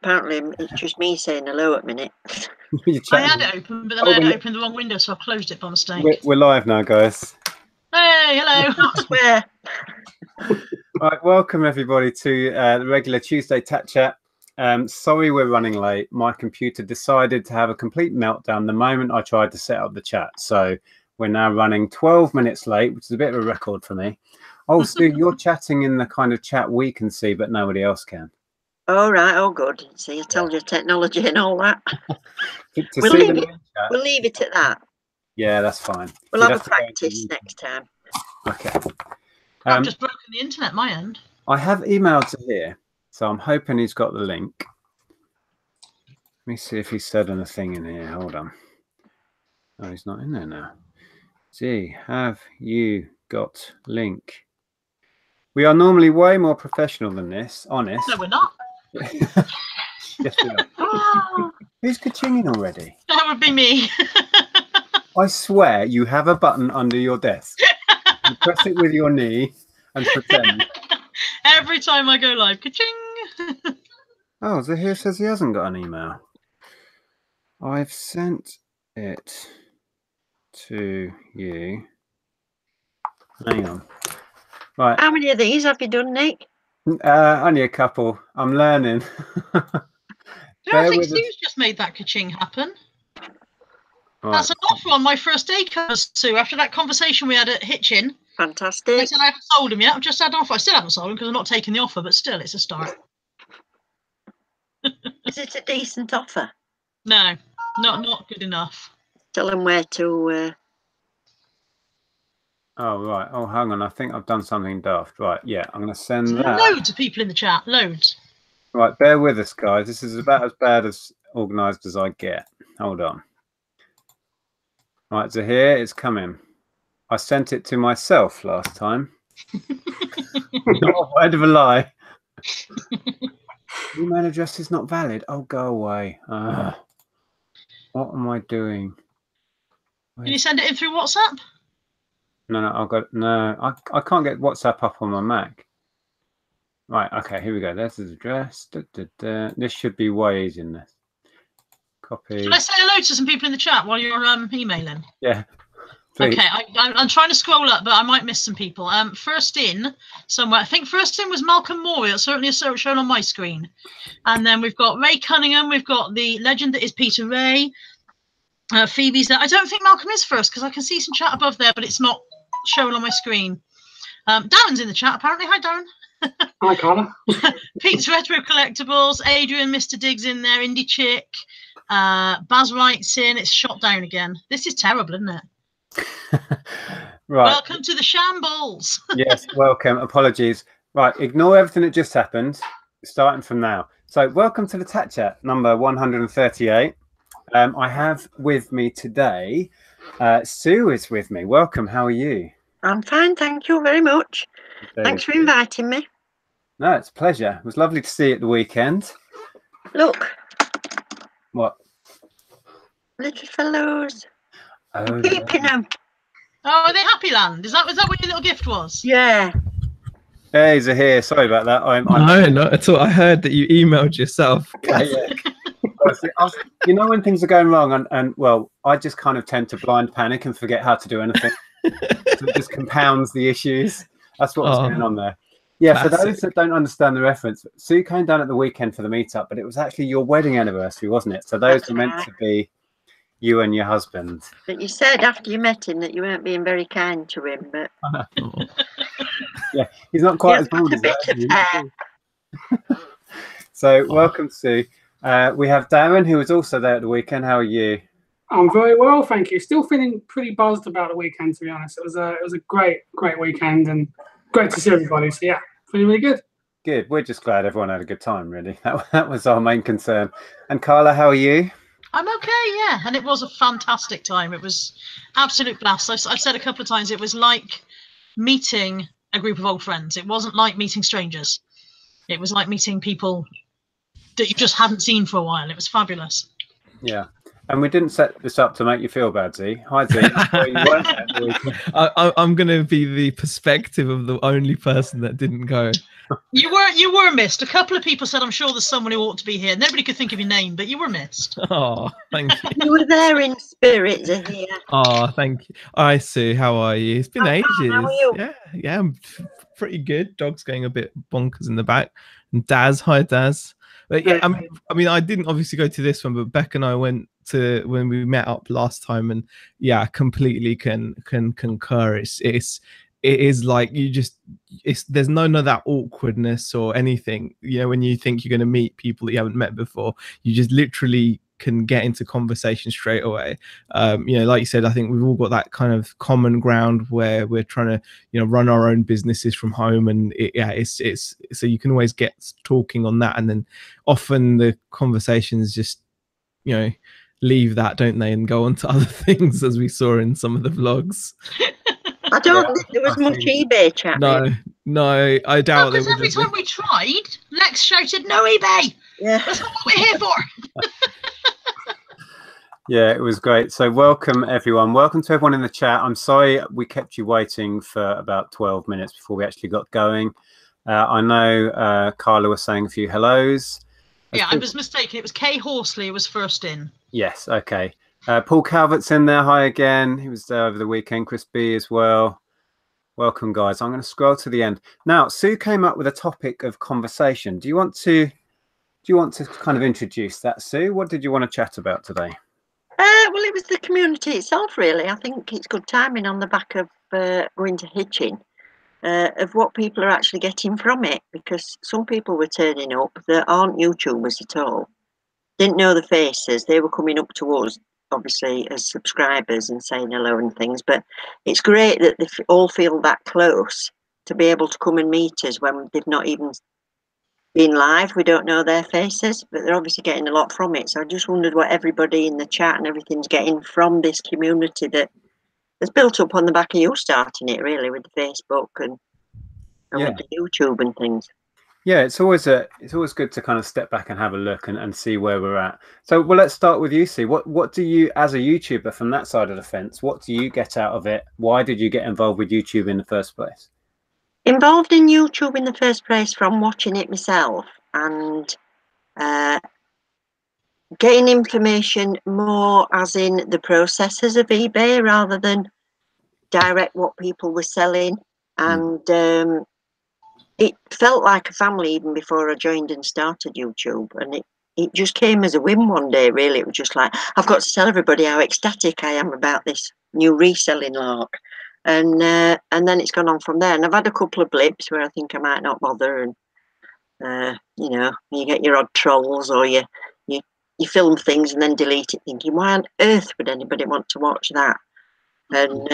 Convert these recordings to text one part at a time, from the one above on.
Apparently, it's just me saying hello at minute. I had it open, but then I had it open the wrong window, so I closed it by mistake. We're live now, guys. Hey, hello. I swear. Right, welcome everybody to the regular Tuesday Tech Chat. Sorry we're running late. My computer decided to have a complete meltdown the moment I tried to set up the chat. So we're now running 12 minutes late, which is a bit of a record for me. Oh, Sue, you're chatting in the kind of chat we can see, but nobody else can. Oh, right. Oh, good. See, I told you technology and all that. We'll leave it at that. Yeah, that's fine. We'll have a practice next time. Okay. I've just broken the internet, my end. I have emailed to here, so I'm hoping he's got the link. Let me see if he said anything in here. Hold on. Oh, he's not in there now. Gee, have you got link? We are normally way more professional than this, honest. No, we're not. Yes, we are. Who's ka-chinging already? That would be me. I swear you have a button under your desk. You press it with your knee and pretend. Every time I go live, ka-ching. Oh, Zahir says he hasn't got an email. I've sent it to you. Hang on. Right. How many of these have you done, Nick? Only a couple. I'm learning. I think Sue's just made that ka-ching happen. Right. That's an offer on my first day, Sue. After that conversation we had at Hitchin. Fantastic. I said I haven't sold him yet. I've just had an offer. I still haven't sold him because I'm not taking the offer, but still, it's a start. Is it a decent offer? No, not good enough. Tell them where to. Oh, right. Oh, hang on. I think I've done something daft. Right. Yeah, I'm going to send that. Loads of people in the chat. Loads. Right. Bear with us, guys. This is about as bad as organised as I get. Hold on. Right. So here it's coming. I sent it to myself last time. Not a word of a lie. Email address is not valid. Oh, go away. What am I doing? Can you send it in through WhatsApp? No, I can't get WhatsApp up on my Mac. Right, okay, here we go. There's his address. This should be way easier than this. Copy. Should I say hello to some people in the chat while you're emailing? Yeah. Please. Okay, I'm trying to scroll up, but I might miss some people. First in somewhere, I think first in was Malcolm Morey. It's certainly shown on my screen. And then we've got Ray Cunningham. We've got the legend that is Peter Ray. Phoebe's there. I don't think Malcolm is first because I can see some chat above there, but it's not showing on my screen. Darren's in the chat apparently. Hi, Darren. Hi, Carla. Pete's Retro Collectibles. Adrian, Mr. Diggs in there. Indie Chick. Baz Wright's in. It's shot down again. This is terrible, isn't it? Right. Welcome to the shambles. Yes, welcome. Apologies. Right, ignore everything that just happened. Starting from now. So, welcome to the Tech Chat number 138. I have with me today, Sue is with me. Welcome. How are you? I'm fine, thank you very much. Thanks for inviting me. No, it's a pleasure. It was lovely to see you at the weekend. Look. What? Little fellows. Oh, I'm keeping them. Oh, are they Happy Land? Was that what your little gift was? Yeah. Hey, Zahir. Sorry about that. No, not at all. I heard that you emailed yourself. Yeah. You know when things are going wrong, and well, I just kind of tend to blind panic and forget how to do anything. So it just compounds the issues. That's what's going on there. Yeah, classic. For those that don't understand the reference, Sue came down at the weekend for the meetup, but it was actually your wedding anniversary, wasn't it? So those were meant to be you and your husband. But you said after you met him that you weren't being very kind to him, but yeah, he's not quite as bald as that. So welcome, Sue. We have Darren, who was also there at the weekend. How are you? I'm very well, thank you. Still feeling pretty buzzed about the weekend, to be honest. It was a great weekend and great to see everybody. So yeah, feeling really good. Good. We're just glad everyone had a good time, really. That was our main concern. And Carla, how are you? I'm okay, yeah. And it was a fantastic time. It was absolute blast. I've said a couple of times it was like meeting a group of old friends. It wasn't like meeting strangers. It was like meeting people that you just hadn't seen for a while. It was fabulous. Yeah. And we didn't set this up to make you feel bad, Z. Hi, Z. You weren't at the weekend. I'm going to be the perspective of the only person that didn't go. You were missed. A couple of people said, I'm sure there's someone who ought to be here. Nobody could think of your name, but you were missed. Oh, thank you. You were there in spirit, Zahia. Oh, thank you. Hi, Sue. How are you? It's been ages. How are you? Yeah, I'm pretty good. Dog's going a bit bonkers in the back. And Daz, hi, Daz. But yeah, I mean, I didn't obviously go to this one, but Beck and I went to when we met up last time, and yeah, completely can concur. It is like there's none of that awkwardness or anything. You know, when you think you're going to meet people that you haven't met before, you just literally can get into conversation straight away. You know, like you said, I think we've all got that kind of common ground where we're trying to, you know, run our own businesses from home, and it's so you can always get talking on that, and then often the conversations just, you know, leave that, don't they, and go on to other things, as we saw in some of the vlogs. I don't think there was much eBay chat. No, I doubt because every time we tried, Lex shouted, "No eBay!" Yeah, that's not what we're here for. Yeah, it was great. So welcome, everyone. Welcome to everyone in the chat. I'm sorry we kept you waiting for about 12 minutes before we actually got going. I know Carla was saying a few hellos. Yeah, I was mistaken. It was Kay Horsley who was first in. Yes, okay. Paul Calvert's in there. Hi again. He was there over the weekend. Chris B as well. Welcome, guys. I'm going to scroll to the end. Now, Sue came up with a topic of conversation. Do you want to kind of introduce that, Sue? What did you want to chat about today? Well, it was the community itself, really. I think it's good timing on the back of going to Hitchin, of what people are actually getting from it, because some people were turning up that aren't YouTubers at all, didn't know the faces. They were coming up to us, obviously, as subscribers and saying hello and things, but it's great that they all feel that close to be able to come and meet us when they've not even been live. We don't know their faces, but they're obviously getting a lot from it. So I just wondered what everybody in the chat and everything's getting from this community that has built up on the back of you starting it, really, with the Facebook and with the YouTube and things. Yeah, it's always good to kind of step back and have a look and see where we're at. So, well, let's start with you, Sue. What do you, as a YouTuber from that side of the fence, what do you get out of it? Why did you get involved with YouTube in the first place? Involved in YouTube in the first place from watching it myself and getting information more as in the processes of eBay rather than direct what people were selling. And it felt like a family even before I joined and started YouTube. And it just came as a whim one day, really. It was just like, I've got to tell everybody how ecstatic I am about this new reselling lark. And then it's gone on from there. And I've had a couple of blips where I think I might not bother. And, you know, you get your odd trolls or you film things and then delete it thinking, why on earth would anybody want to watch that? And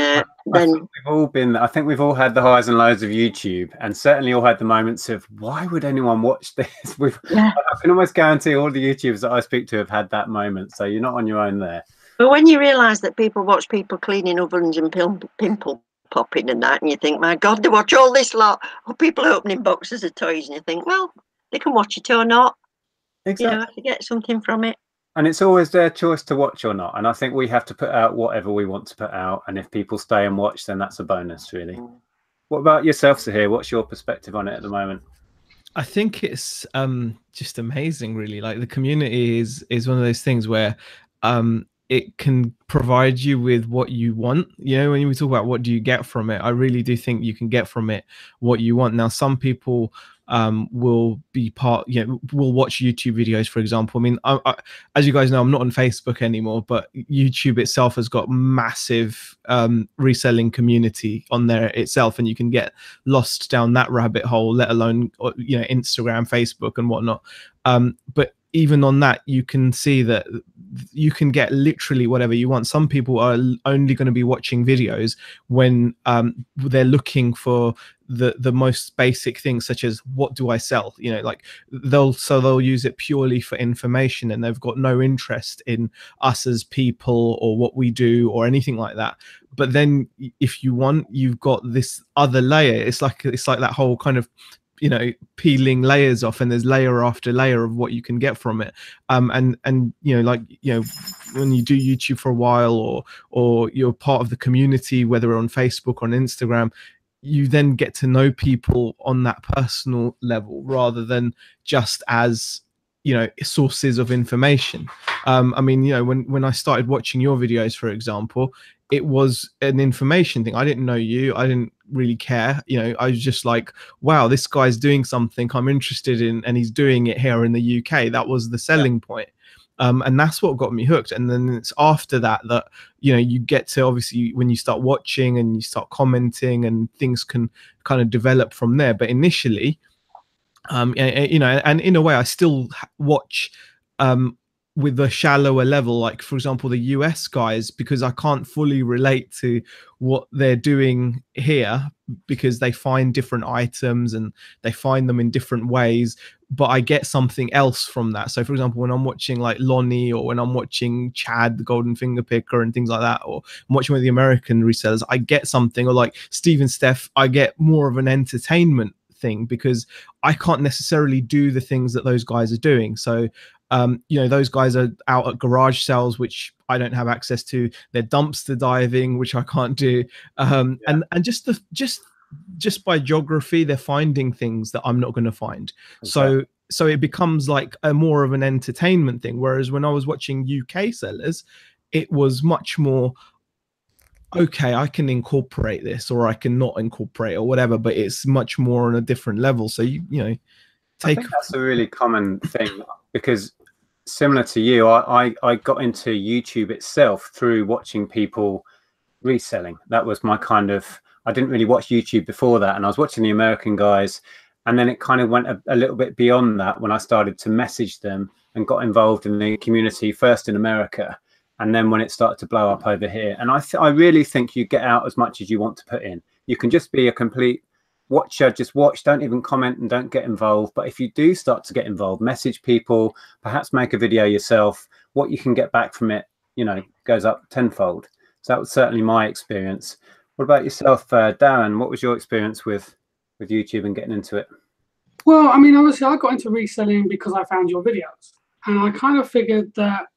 then we've all been, I think we've all had the highs and lows of YouTube, and certainly all had the moments of, why would anyone watch this? I can almost guarantee all the YouTubers that I speak to have had that moment. So you're not on your own there. But when you realise that people watch people cleaning ovens and pimple popping and that, and you think, my God, they watch all this lot, or people opening boxes of toys, and you think, well, they can watch it or not. Exactly. You know, to get something from it. And it's always their choice to watch or not. And I think we have to put out whatever we want to put out. And if people stay and watch, then that's a bonus, really. What about yourself, Sahir? What's your perspective on it at the moment? I think it's just amazing, really. Like, the community is one of those things where it can provide you with what you want. You know, when we talk about what do you get from it, I really do think you can get from it what you want. Now, some people will be will watch YouTube videos, for example. I mean, I, as you guys know, I'm not on Facebook anymore, but YouTube itself has got massive reselling community on there itself, and you can get lost down that rabbit hole, let alone, you know, Instagram, Facebook and whatnot. But even on that, you can see that you can get literally whatever you want. Some people are only going to be watching videos when they're looking for the most basic things, such as what do I sell? You know, like they'll use it purely for information, and they've got no interest in us as people or what we do or anything like that. But then if you want, you've got this other layer. It's like that whole kind of you know, peeling layers off, and there's layer after layer of what you can get from it. And you know, like, you know, when you do YouTube for a while, or you're part of the community, whether on Facebook or on Instagram, you then get to know people on that personal level rather than just as, you know, sources of information. I mean, you know, when I started watching your videos, for example, it was an information thing. I didn't know you. I didn't really care. You know, I was just like, wow, this guy's doing something I'm interested in, and he's doing it here in the UK. That was the selling point. And that's what got me hooked. And then it's after that, you know, you get to, obviously, when you start watching and you start commenting, and things can kind of develop from there. But initially, you know, and in a way, I still watch with a shallower level, like, for example, the US guys, because I can't fully relate to what they're doing here, because they find different items and they find them in different ways, but I get something else from that. So, for example, when I'm watching like Lonnie, or when I'm watching Chad, the Golden Finger Picker, and things like that, or I'm watching with the American resellers, I get something. Or like Steve and Steph, I get more of an entertainment thing, because I can't necessarily do the things that those guys are doing. So you know, those guys are out at garage sales, which I don't have access to. They're dumpster diving, which I can't do. And just by geography, they're finding things that I'm not going to find. Okay. So it becomes like a more of an entertainment thing. Whereas when I was watching UK sellers, it was much more, okay, I can incorporate this, or I can not incorporate, or whatever, but it's much more on a different level. So you know, I think that's a really common thing, because similar to you, I got into YouTube itself through watching people reselling. That was my kind of, I didn't really watch YouTube before that, and I was watching the American guys, and then it kind of went a little bit beyond that when I started to message them and got involved in the community, first in America, and then when it started to blow up over here. And I really think you get out as much as you want to put in. You can just be a complete watcher, just watch, don't even comment and don't get involved. But if you do start to get involved, message people, perhaps make a video yourself, what you can get back from it, you know, goes up tenfold. So that was certainly my experience. What about yourself, Darren? What was your experience with YouTube and getting into it? Well, I mean, obviously I got into reselling because I found your videos, and I kind of figured that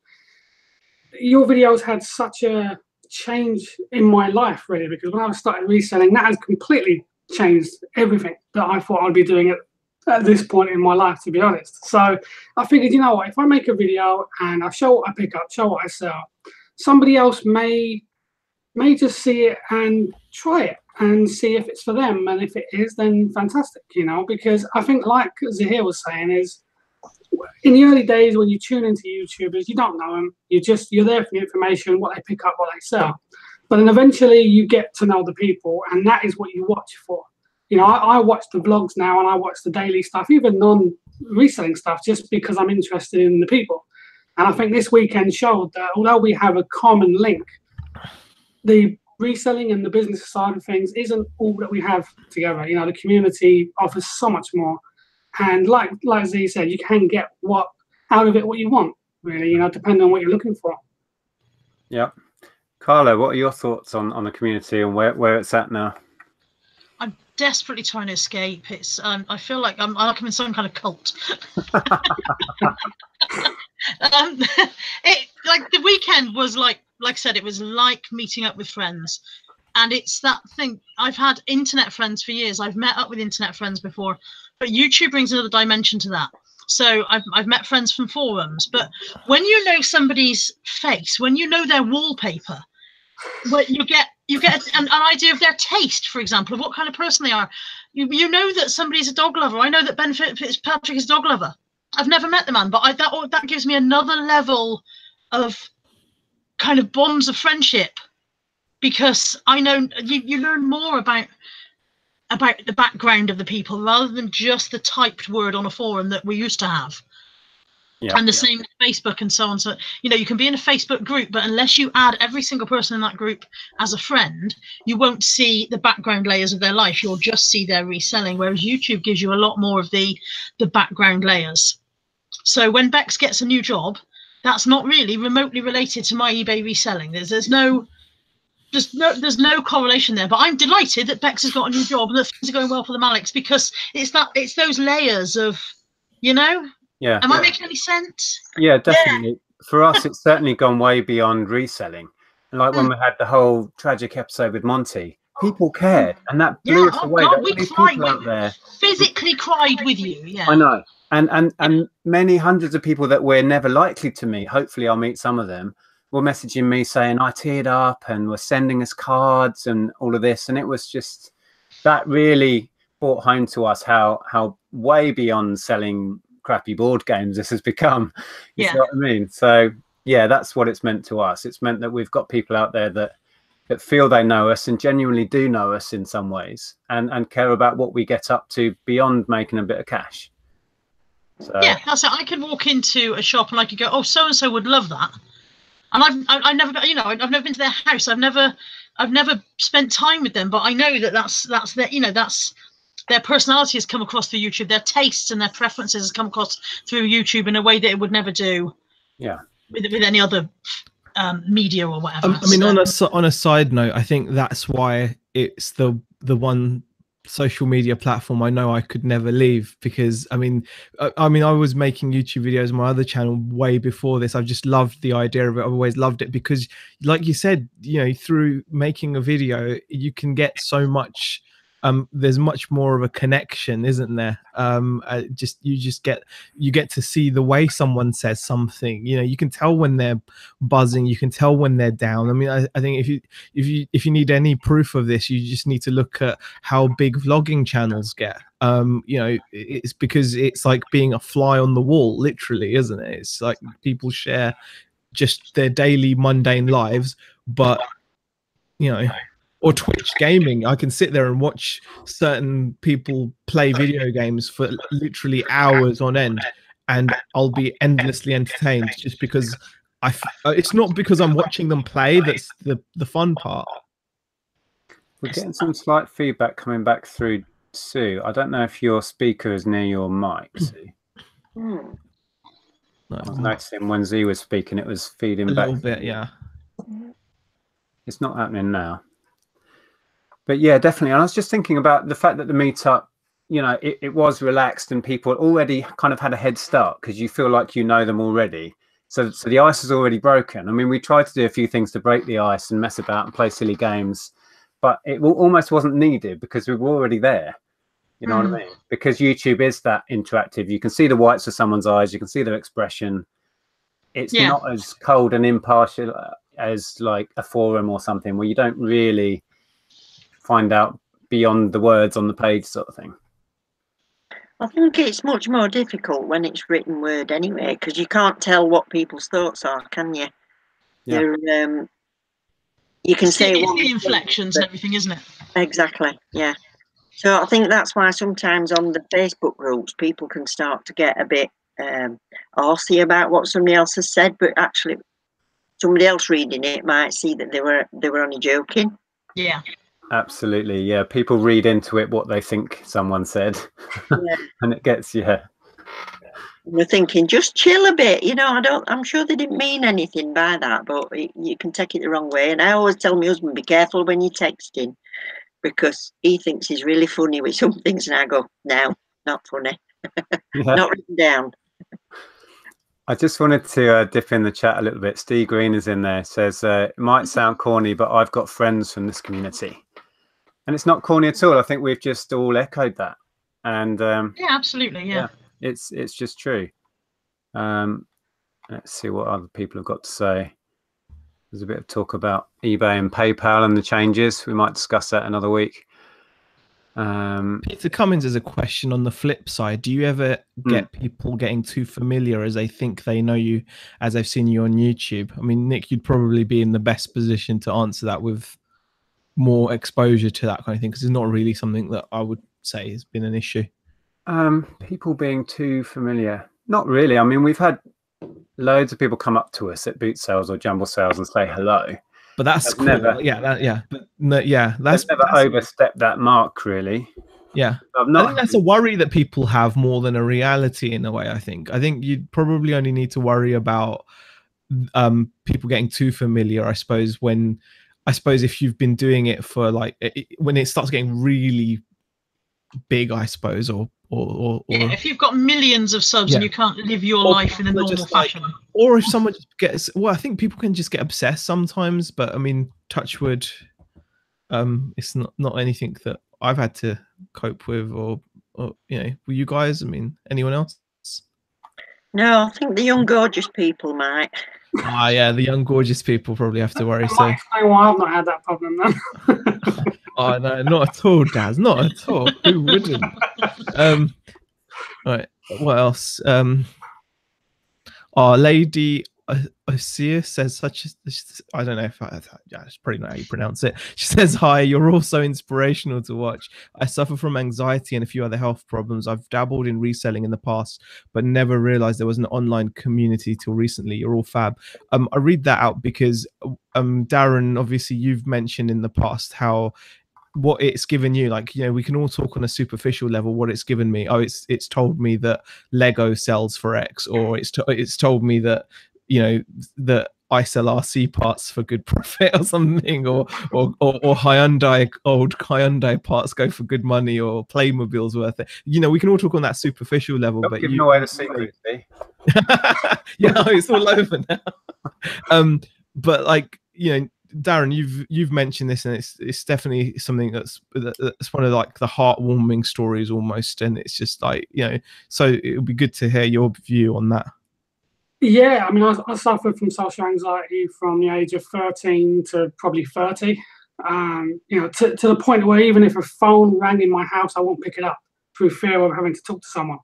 your videos had such a change in my life, really, because when I started reselling, that has completely changed everything that I thought I'd be doing at this point in my life, to be honest. So I figured, you know what, if I make a video and I show what I pick up, show what I sell, somebody else may just see it and try it and see if it's for them. And if it is, then fantastic, you know, because I think, like Zahir was saying, is in the early days when you tune into YouTubers, you don't know them. You're there for the information, what they pick up, what they sell. But then eventually you get to know the people, and that is what you watch for. You know, I watch the vlogs now, and I watch the daily stuff, even non-reselling stuff, just because I'm interested in the people. And I think this weekend showed that although we have a common link, the reselling and the business side of things isn't all that we have together. You know, the community offers so much more. And like Z said, you can get out of it what you want, really, you know, depending on what you're looking for. Yeah. Carlo, what are your thoughts on the community and where it's at now? I'm desperately trying to escape. It's I feel like I'm in some kind of cult. Like the weekend was like I said, it was like meeting up with friends. And it's that thing. I've had internet friends for years. I've met up with internet friends before, but YouTube brings another dimension to that. So I've met friends from forums, but when you know somebody's face, when you know their wallpaper, what you get an idea of their taste, for example, of what kind of person they are. You know that somebody's a dog lover. I know that Ben Fitzpatrick is a dog lover. I've never met the man, but that gives me another level of kind of bonds of friendship, because I know you learn more about the background of the people rather than just the typed word on a forum that we used to have. Yeah, and the same with Facebook and so on. So, you know, you can be in a Facebook group, but unless you add every single person in that group as a friend, you won't see the background layers of their life. You'll just see their reselling, whereas YouTube gives you a lot more of the background layers. So when Bex gets a new job, that's not really remotely related to my eBay reselling. There's no there's no correlation there. But I'm delighted that Bex has got a new job and that things are going well for the Maliks, because it's those layers of, you know. Yeah. Am I making any sense? Yeah, definitely. For us, it's certainly gone way beyond reselling. And like when we had the whole tragic episode with Monty, people cared, and that blew us away. God, There we were cried. people out there. Physically cried with you. Yeah. I know. And many hundreds of people that we're never likely to meet, hopefully I'll meet some of them, were messaging me saying I teared up and were sending us cards and all of this. And it was just, that really brought home to us how way beyond selling crappy board games this has become. You see what I mean? So yeah, that's what it's meant to us. It's meant that we've got people out there that feel they know us and genuinely do know us in some ways, and care about what we get up to beyond making a bit of cash. So, yeah, that's it. I could walk into a shop and I could go, oh, so and so would love that, and I've never, you know, I've never been to their house. I've never spent time with them, but I know that that's their, you know, that's their personality has come across through YouTube. Their tastes and their preferences has come across through YouTube in a way that it would never do. Yeah. With any other media or whatever. I mean, on a side note, I think that's why it's the one social media platform I know I could never leave, because I mean I was making YouTube videos on my other channel way before this. I've just loved the idea of it. I've always loved it because, like you said, you know, through making a video you can get so much. There's much more of a connection, isn't there? You get to see the way someone says something. You know, you can tell when they're buzzing, you can tell when they're down. I mean, I think if you need any proof of this, you just need to look at how big vlogging channels get. You know, it's because it's like being a fly on the wall, literally, isn't it? It's like people share just their daily mundane lives, but you know. Or Twitch gaming, I can sit there and watch certain people play video games for literally hours on end, and I'll be endlessly entertained just because it's not because I'm watching them play that's the fun part. We're getting some slight feedback coming back through, Sue. I don't know if your speaker is near your mic, Sue. No. I was noticing when Z was speaking, it was feeding back. A little bit, yeah. It's not happening now. But yeah, definitely. And I was just thinking about the fact that the meetup, you know, it was relaxed and people already kind of had a head start because you feel like you know them already. So the ice is already broken. I mean, we tried to do a few things to break the ice and mess about and play silly games, but it almost wasn't needed because we were already there. You know what I mean? Because YouTube is that interactive. You can see the whites of someone's eyes. You can see their expression. It's not as cold and impartial as like a forum or something where you don't really find out beyond the words on the page sort of thing. I think it's much more difficult when it's written word anyway, because you can't tell what people's thoughts are, can you? Yeah. You can say it's the inflections and everything, isn't it? Exactly, yeah. So I think that's why sometimes on the Facebook groups people can start to get a bit arsy about what somebody else has said, but actually somebody else reading it might see that they were only joking. Yeah. Absolutely, yeah. People read into it what they think someone said, and it gets We're thinking, just chill a bit, you know. I'm sure they didn't mean anything by that, but you can take it the wrong way. And I always tell my husband, be careful when you're texting, because he thinks he's really funny with some things, and I go, no, not funny, not written down. I just wanted to dip in the chat a little bit. Steve Green is in there. Says it might sound corny, but I've got friends from this community. And it's not corny at all. I think we've just all echoed that. And yeah, absolutely, yeah. It's just true. Let's see what other people have got to say. There's a bit of talk about eBay and PayPal and the changes. We might discuss that another week. Peter Cummins has a question on the flip side. Do you ever get people getting too familiar as they think they know you, as they've seen you on YouTube? I mean, Nick, you'd probably be in the best position to answer that with more exposure to that kind of thing, because it's not really something that I would say has been an issue. People being too familiar, not really. I mean, we've had loads of people come up to us at boot sales or jumble sales and say hello, but that's cool. Never, that's never overstepped that mark, really. I think that's a worry that people have more than a reality in a way. I think you'd probably only need to worry about people getting too familiar, I suppose, when I suppose if you've been doing it for like when it starts getting really big, I suppose, or yeah, if you've got millions of subs and you can't live your life in a normal fashion, or if someone just gets, well, I think people can just get obsessed sometimes, but I mean, touch wood, it's not anything that I've had to cope with, or you know, were you guys? I mean, anyone else? No, I think the young gorgeous people might. Yeah, the young gorgeous people probably have to worry. So explain why I've not had that problem then. oh no, not at all, Daz, not at all. Who wouldn't? Right, what else? Our lady Osea says such as, I don't know if it's probably not how you pronounce it. She says, hi, you're all so inspirational to watch. I suffer from anxiety and a few other health problems. I've dabbled in reselling in the past, but never realized there was an online community till recently. You're all fab. I read that out because Darren, obviously you've mentioned in the past how what it's given you, like, you know, we can all talk on a superficial level what it's given me. Oh, it's told me that Lego sells for X, or it's told me that, you know, that I sell RC parts for good profit or something, or Hyundai, old Hyundai parts go for good money, or Playmobil's worth it. You know, we can all talk on that superficial level. Not but giving away the secret, see? Yeah, it's all over now. But like, you know, Darren, you've mentioned this, and it's definitely something that's one of like the heartwarming stories almost, and it's just like, you know, so it would be good to hear your view on that. Yeah, I mean, I suffered from social anxiety from the age of 13 to probably 30. You know, to the point where even if a phone rang in my house, I won't pick it up through fear of having to talk to someone.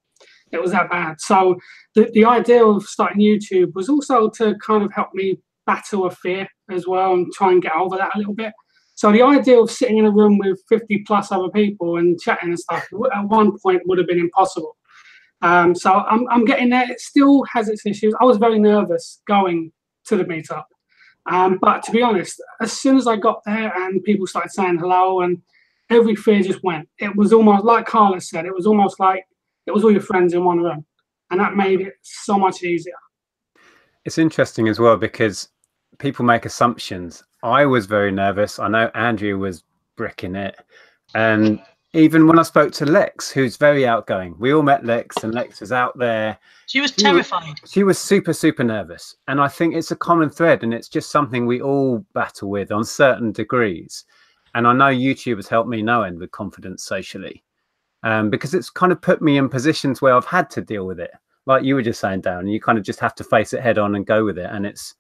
It was that bad. So the idea of starting YouTube was also to kind of help me battle a fear as well and try and get over that a little bit. So the idea of sitting in a room with 50 plus other people and chatting and stuff at one point would have been impossible. So I'm getting there. It still has its issues. I was very nervous going to the meetup. But to be honest, as soon as I got there and people started saying hello, and every fear just went. It was almost like Carla said, it was almost like it was all your friends in one room. And that made it so much easier. It's interesting as well because people make assumptions. I was very nervous. I know Andrew was bricking it. And even when I spoke to Lex, who's very outgoing, we all met Lex, and Lex was out there. She was terrified. She was super, super nervous. And I think it's a common thread, and it's just something we all battle with on certain degrees. And I know YouTube has helped me no end with confidence socially, because it's kind of put me in positions where I've had to deal with it. Like you were just saying, Darren, you kind of just have to face it head on and go with it. And it's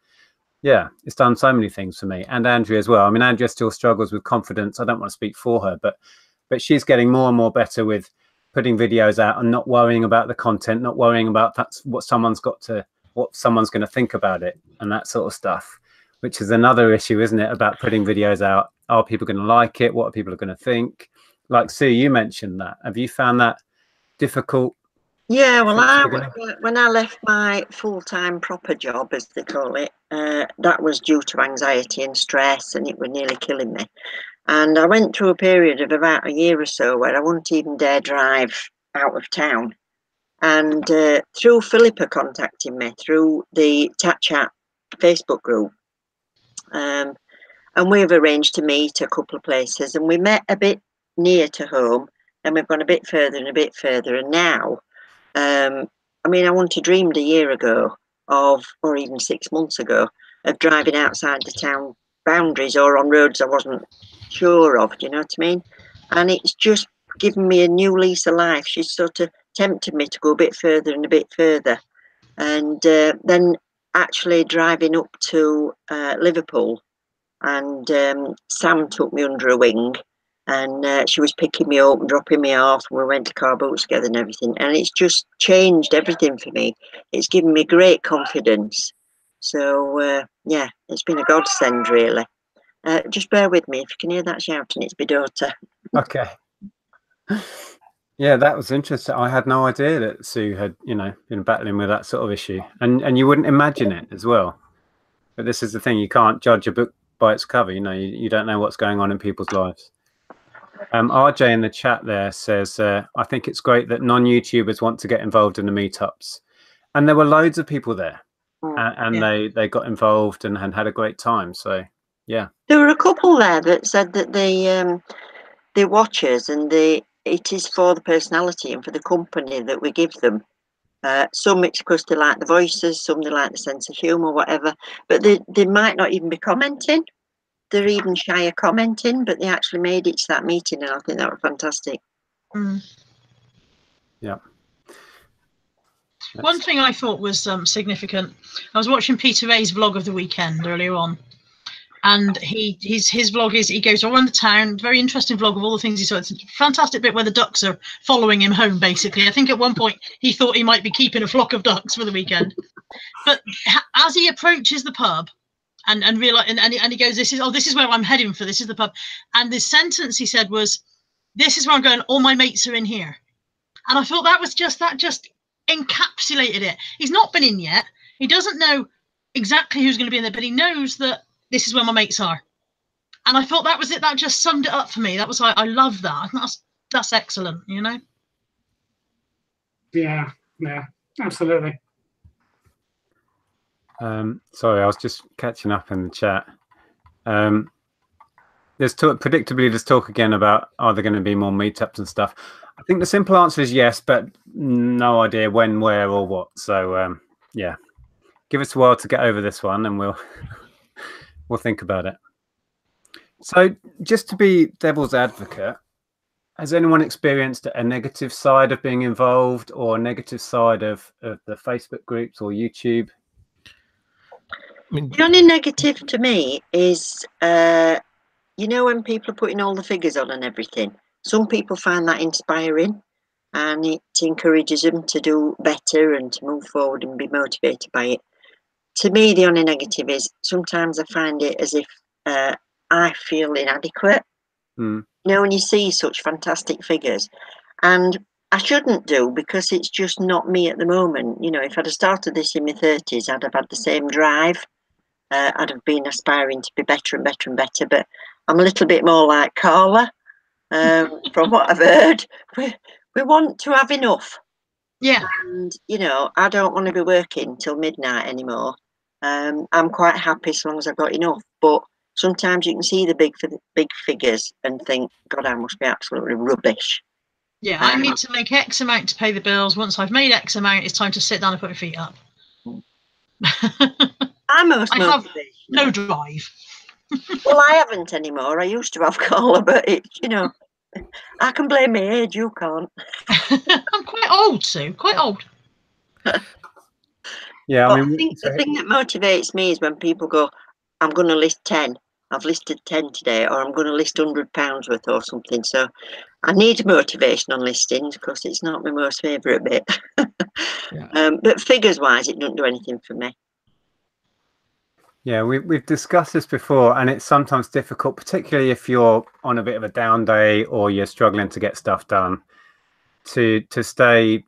done so many things for me, and Andrea as well. I mean, Andrea still struggles with confidence. I don't want to speak for her, but she's getting more and more better with putting videos out and not worrying about the content, not worrying about what someone's going to think about it and that sort of stuff, which is another issue, isn't it? About putting videos out. Are people going to like it? What are people going to think? Like Sue, you mentioned that. Have you found that difficult? Yeah, well, when I left my full-time proper job, as they call it, that was due to anxiety and stress, and it was nearly killing me. And I went through a period of about a year or so where I wouldn't even dare drive out of town. And through Philippa contacting me through the Chat Facebook group, and we've arranged to meet a couple of places, and we met a bit near to home, and we've gone a bit further and a bit further, and now, I mean, I wouldn't have dreamed a year ago or even 6 months ago, of driving outside the town boundaries or on roads I wasn't sure of, do you know what I mean? And it's just given me a new lease of life. She's sort of tempted me to go a bit further and a bit further. And then actually driving up to Liverpool, and Sam took me under her wing, and she was picking me up and dropping me off, and we went to car boats together and everything, and it's just changed everything for me. It's given me great confidence. So yeah, it's been a godsend really. Just bear with me if you can hear that shouting. It's my daughter. Okay. Yeah, that was interesting. I had no idea that Sue had, you know, been battling with that sort of issue, and you wouldn't imagine it as well. But this is the thing: you can't judge a book by its cover. You know, you don't know what's going on in people's lives. RJ in the chat there says, I think it's great that non-YouTubers want to get involved in the meetups, and there were loads of people there, and they got involved and had a great time. So Yeah. There were a couple there that said that they watch us and it is for the personality and for the company that we give them. Some it's because they like the voices, some they like the sense of humour, whatever. But they might not even be commenting. They're even shy of commenting, but they actually made it to that meeting, and I think that was fantastic. Yeah. One thing I thought was significant. I was watching Peter Ray's vlog of the weekend earlier on, and his vlog is he goes around the town. Very interesting vlog of all the things he saw. It's a fantastic bit where the ducks are following him home. Basically, I think at one point he thought he might be keeping a flock of ducks for the weekend, but as he approaches the pub. And realize, and he goes, this is where I'm heading for. This is the pub. And the sentence he said was, "This is where I'm going. All my mates are in here." And I thought that just encapsulated it. He's not been in yet. He doesn't know exactly who's going to be in there, but he knows that this is where my mates are. And I thought that was it. That just summed it up for me. That was I love that. That's excellent. You know. Yeah. Absolutely. Sorry, I was just catching up in the chat. There's predictably there's talk again about are there going to be more meetups and stuff. I think the simple answer is yes, but no idea when, where, or what. So yeah, give us a while to get over this one, and we'll think about it. So just to be devil's advocate, has anyone experienced a negative side of being involved, or a negative side of the Facebook groups or YouTube? The only negative to me is, when people are putting all the figures on and everything, some people find that inspiring and it encourages them to do better and to move forward and be motivated by it. To me, the only negative is sometimes I find it as if I feel inadequate. When you see such fantastic figures, and I shouldn't do because it's just not me at the moment. If I'd have started this in my 30s, I'd have had the same drive. I'd have been aspiring to be better and better and better, but I'm a little bit more like Carla. From what I've heard, we want to have enough. Yeah. And, I don't want to be working till midnight anymore. I'm quite happy as long as I've got enough. But sometimes you can see the big figures and think, God, I must be absolutely rubbish. Yeah, I need to make X amount to pay the bills. Once I've made X amount, it's time to sit down and put my feet up. I'm most I have no drive. Well, I haven't anymore. I used to have Carla, but I can blame my age. You can't. I'm quite old, Sue. Quite old. Yeah, I think the thing that motivates me is when people go, "I'm going to list 10. I've listed 10 today," or "I'm going to list £100 worth or something." So I need motivation on listings because it's not my most favourite bit. But figures-wise, it doesn't do anything for me. Yeah, we've discussed this before, and it's sometimes difficult, particularly if you're on a bit of a down day or you're struggling to get stuff done, to stay,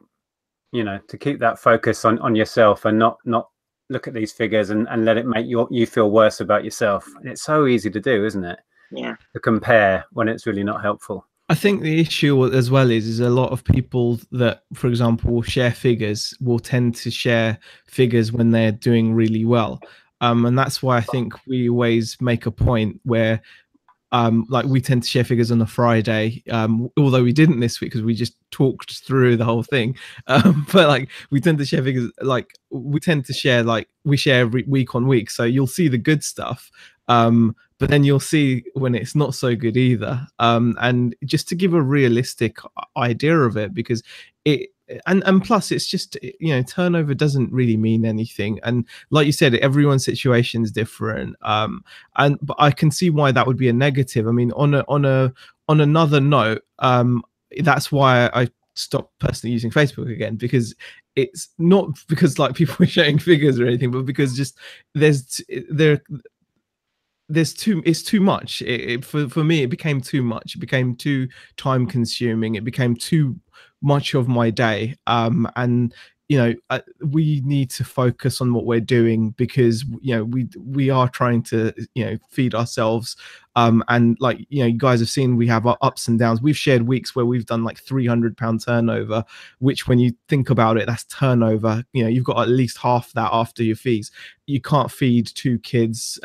to keep that focus on yourself and not look at these figures and let it make you feel worse about yourself. And it's so easy to do, isn't it? Yeah. To compare when it's really not helpful. I think the issue as well is a lot of people that, for example, share figures will tend to share figures when they're doing really well. And that's why I think we always make a point where like we tend to share figures on a Friday, although we didn't this week because we just talked through the whole thing. But like we tend to share figures, like we share every week on week. So you'll see the good stuff. But then you'll see when it's not so good either. And just to give a realistic idea of it, because and plus it's just, turnover doesn't really mean anything. And like you said, everyone's situation is different. But I can see why that would be a negative. I mean, on another note, that's why I stopped personally using Facebook again, because it's not because like people are showing figures or anything, but because just it's too much. For me, it became too much. It became too time consuming. It became too much of my day. And we need to focus on what we're doing, because we are trying to feed ourselves, and like you guys have seen, we have our ups and downs. We've shared weeks where we've done like £300 turnover, which when you think about it, that's turnover. You've got at least half that after your fees. You can't feed 2 kids,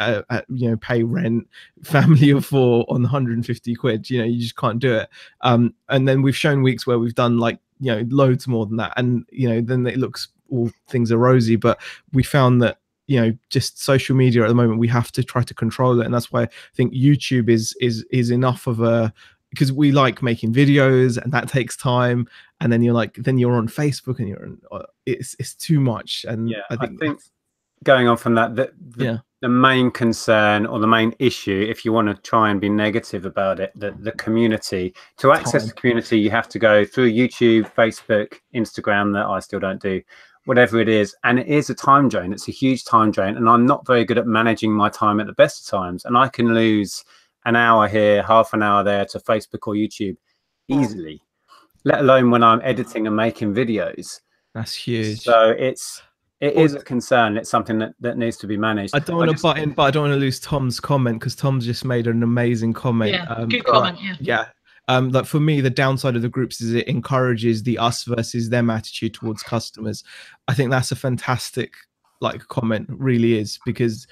pay rent, family of 4 on 150 quid. You just can't do it. And then we've shown weeks where we've done like loads more than that, and then it looks all things are rosy. But we found that just social media at the moment, we have to try to control it, and that's why I think YouTube is enough of a, because we like making videos and that takes time, and then you're on Facebook and you're it's too much. And I think going on from that, the main concern or the main issue, if you want to try and be negative about it, the community, to access the community, you have to go through YouTube, Facebook, Instagram, that I still don't do, whatever it is. And it is a time drain. It's a huge time drain. And I'm not very good at managing my time at the best of times. And I can lose an hour here, half an hour there to Facebook or YouTube easily, let alone when I'm editing and making videos. That's huge. So it is a concern. It's something that needs to be managed. I don't want to butt in, but I don't want to lose Tom's comment, because Tom's just made an amazing comment. Yeah, good comment. Yeah. Like for me, the downside of the groups is it encourages the us versus them attitude towards customers. I think that's a fantastic comment, really is, because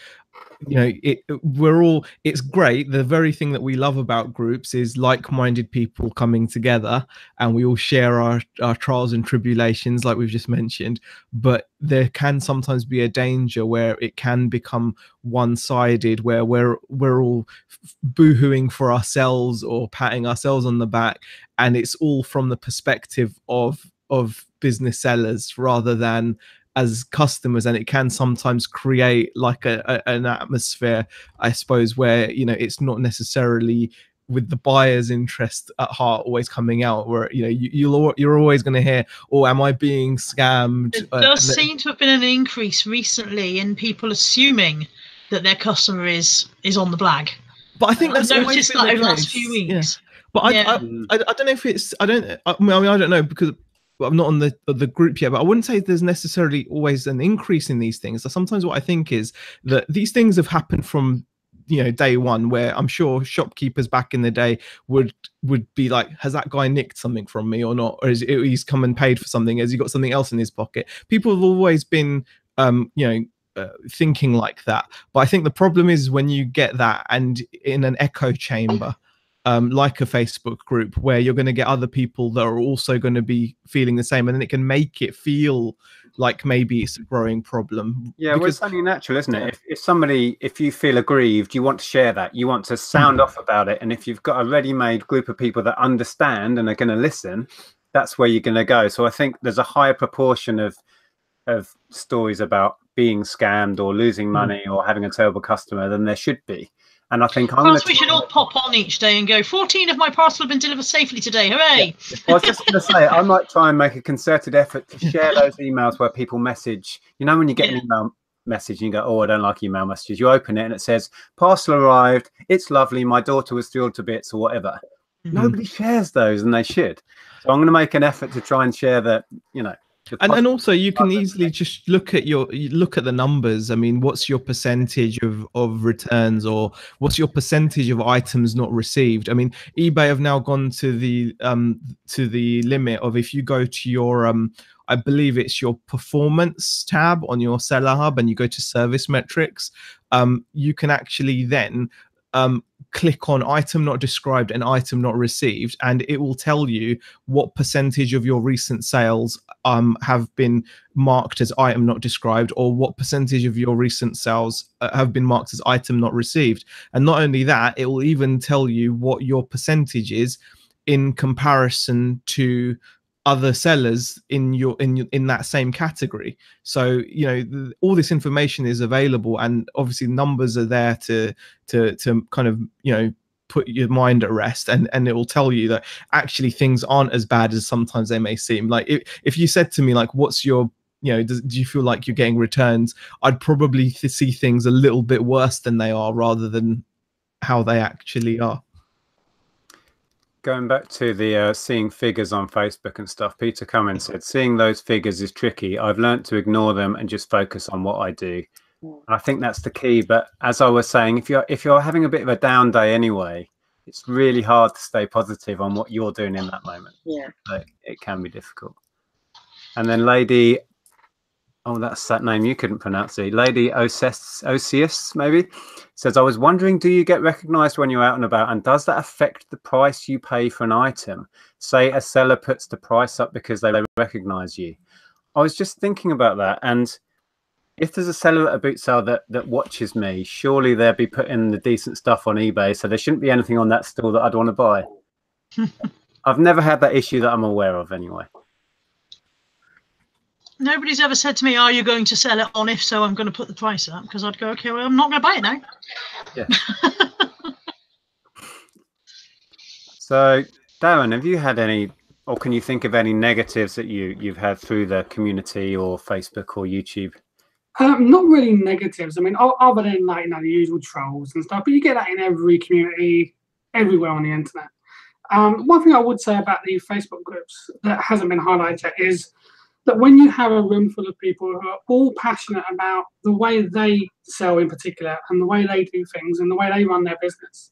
it's great. The very thing that we love about groups is like-minded people coming together, and we all share our trials and tribulations, like we've just mentioned. But there can sometimes be a danger where it can become one-sided, where we're all boohooing for ourselves or patting ourselves on the back, and it's all from the perspective of business sellers rather than as customers. And it can sometimes create like an atmosphere, I suppose, where it's not necessarily with the buyer's interest at heart always coming out, where you're always going to hear, oh, am I being scammed? It does seem to have been an increase recently in people assuming that their customer is on the blag. But I think that's I've noticed that over the last few weeks. Yeah. But I don't know if it's, I don't know, because I'm not on the group yet, but I wouldn't say there's necessarily always an increase in these things. So sometimes what I think is that these things have happened from day one, where I'm sure shopkeepers back in the day would be like, has that guy nicked something from me or not? Or he's come and paid for something? Has he got something else in his pocket? People have always been thinking like that. But I think the problem is when you get that and in an echo chamber, like a Facebook group, where you're going to get other people that are also going to be feeling the same, and then it can make it feel like maybe it's a growing problem. Yeah, because it's only natural, isn't it? If you feel aggrieved, you want to share that, you want to sound off about it, and if you've got a ready-made group of people that understand and are going to listen, that's where you're going to go. So I think there's a higher proportion of stories about being scammed or losing money or having a terrible customer than there should be. And I think we should all pop on each day and go, 14 of my parcel have been delivered safely today. Hooray! Yeah. Well, I was just going to say, I might try and make a concerted effort to share those emails where people message. When you get an email message and you go, oh, I don't like email messages. You open it and it says, parcel arrived. It's lovely. My daughter was thrilled to bits, or whatever. Nobody shares those, and they should. So I'm going to make an effort to try and share that, And also you can easily just look at the numbers. I mean, what's your percentage of returns, or what's your percentage of items not received? I mean, eBay have now gone to the limit of, if you go to your I believe it's your performance tab on your seller hub and you go to service metrics, you can actually then click on item not described and item not received, and it will tell you what percentage of your recent sales have been marked as item not described, or what percentage of your recent sales have been marked as item not received. And not only that, it will even tell you what your percentage is in comparison to other sellers in that same category. So all this information is available, and obviously numbers are there to kind of put your mind at rest, and it will tell you that actually things aren't as bad as sometimes they may seem. Like if you said to me, like, what's your do you feel like you're getting returns, I'd probably see things a little bit worse than they are rather than how they actually are. Going back to the seeing figures on Facebook and stuff, Peter Cummins said, seeing those figures is tricky. I've learned to ignore them and just focus on what I do. I think that's the key. But as I was saying, if you're having a bit of a down day anyway, it's really hard to stay positive on what you're doing in that moment. Yeah. So it can be difficult. And then Lady, oh, that's that name you couldn't pronounce it. Lady Osius, maybe, says, I was wondering, do you get recognized when you're out and about? And does that affect the price you pay for an item? Say a seller puts the price up because they recognize you. I was just thinking about that. And if there's a seller at a boot sale that watches me, surely they'll be putting the decent stuff on eBay. So there shouldn't be anything on that store that I'd want to buy. I've never had that issue that I'm aware of anyway. Nobody's ever said to me, are you going to sell it on? If so, I'm going to put the price up, because I'd go, okay, well, I'm not going to buy it now. Yeah. So, Darren, have you had any, or can you think of any negatives that you've had through the community or Facebook or YouTube? Not really negatives. I mean, other than like the usual trolls and stuff, but you get that in every community, everywhere on the internet. One thing I would say about the Facebook groups that hasn't been highlighted yet is that when you have a room full of people who are all passionate about the way they sell in particular and the way they do things and the way they run their business,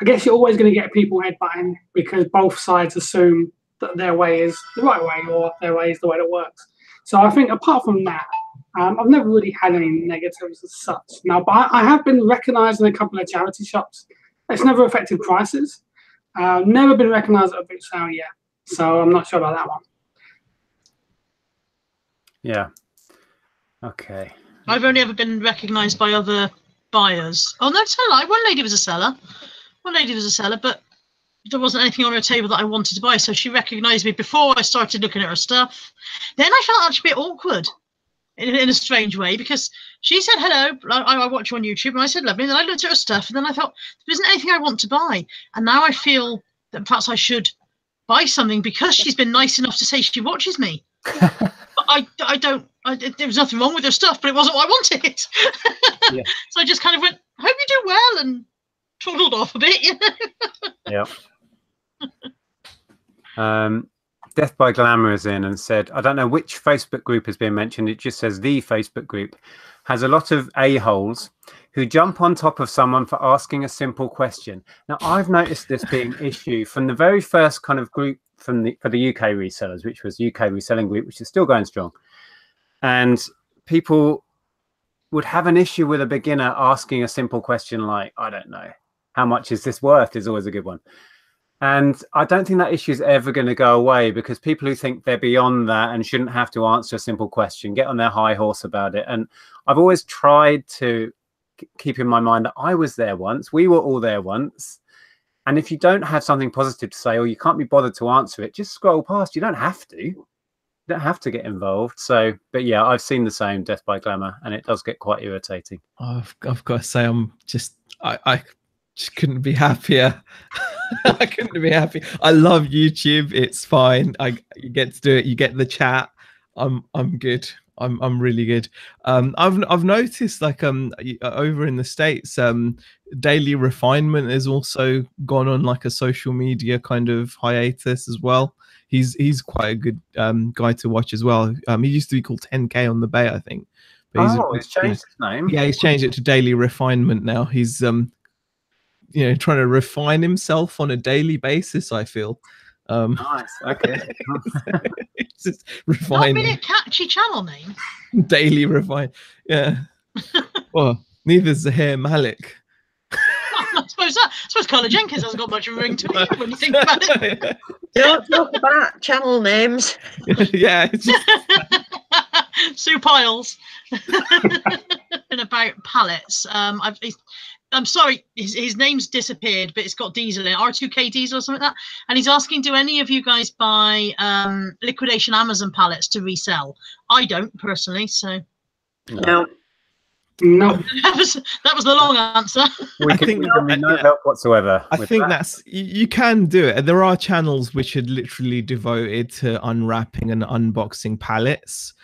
I guess you're always going to get people headbutting because both sides assume that their way is the right way or their way is the way that works. So I think apart from that, I've never really had any negatives as such. Now, but I have been recognised in a couple of charity shops. It's never affected prices. Never been recognised at a boot sale yet. So I'm not sure about that one. Yeah. Okay. I've only ever been recognised by other buyers. Oh, no, it's a lie. One lady was a seller. But there wasn't anything on her table that I wanted to buy. So she recognised me before I started looking at her stuff. Then I felt actually a bit awkward in a strange way, because she said hello. I watch you on YouTube, and I said lovely. And then I looked at her stuff, and then I thought, there isn't anything I want to buy. And now I feel that perhaps I should buy something because she's been nice enough to say she watches me. There was nothing wrong with her stuff, but it wasn't what I wanted. Yeah. So I just kind of went, I hope you do well, and toddled off a bit. Yeah. Death by Glamour is in and said, I don't know which Facebook group has been mentioned. It just says the Facebook group has a lot of a-holes who jump on top of someone for asking a simple question. Now, I've noticed this being an issue from the very first kind of group for the UK resellers, which was UK Reselling Group, which is still going strong. And people would have an issue with a beginner asking a simple question like, I don't know, how much is this worth, is always a good one. And I don't think that issue is ever going to go away, because people who think they're beyond that and shouldn't have to answer a simple question get on their high horse about it. And I've always tried to keep in my mind that I was there once. We were all there once. And if you don't have something positive to say, or you can't be bothered to answer it, just scroll past. You don't have to. You don't have to get involved. So, but yeah, I've seen the same, Death by Glamour, and it does get quite irritating. I've got to say, I just couldn't be happier. I couldn't be happy. I love YouTube. It's fine. You get to do it. You get the chat. I'm good. I'm really good. I've noticed, like, over in the States, Daily Refinement has also gone on like a social media kind of hiatus as well. He's quite a good guy to watch as well. He used to be called 10K on the Bay, I think. But he's changed his name. Yeah, he's changed it to Daily Refinement now. He's trying to refine himself on a daily basis, I feel. Nice. Okay. It's just refining. Not really a catchy channel name. Daily Refine. Yeah. Well, neither's Zaheer Malik. I suppose Carla Jenkins hasn't got much of a ring to it when you think about it. Don't talk about channel names. Yeah. It's just... Sue Piles. And about pallets. I'm sorry, his name's disappeared, but it's got Diesel in it, R2K Diesel or something like that. And he's asking, do any of you guys buy liquidation Amazon pallets to resell? I don't personally, so. No. That was the long answer. I think no help whatsoever. I think that's, you can do it. There are channels which are literally devoted to unwrapping and unboxing pallets.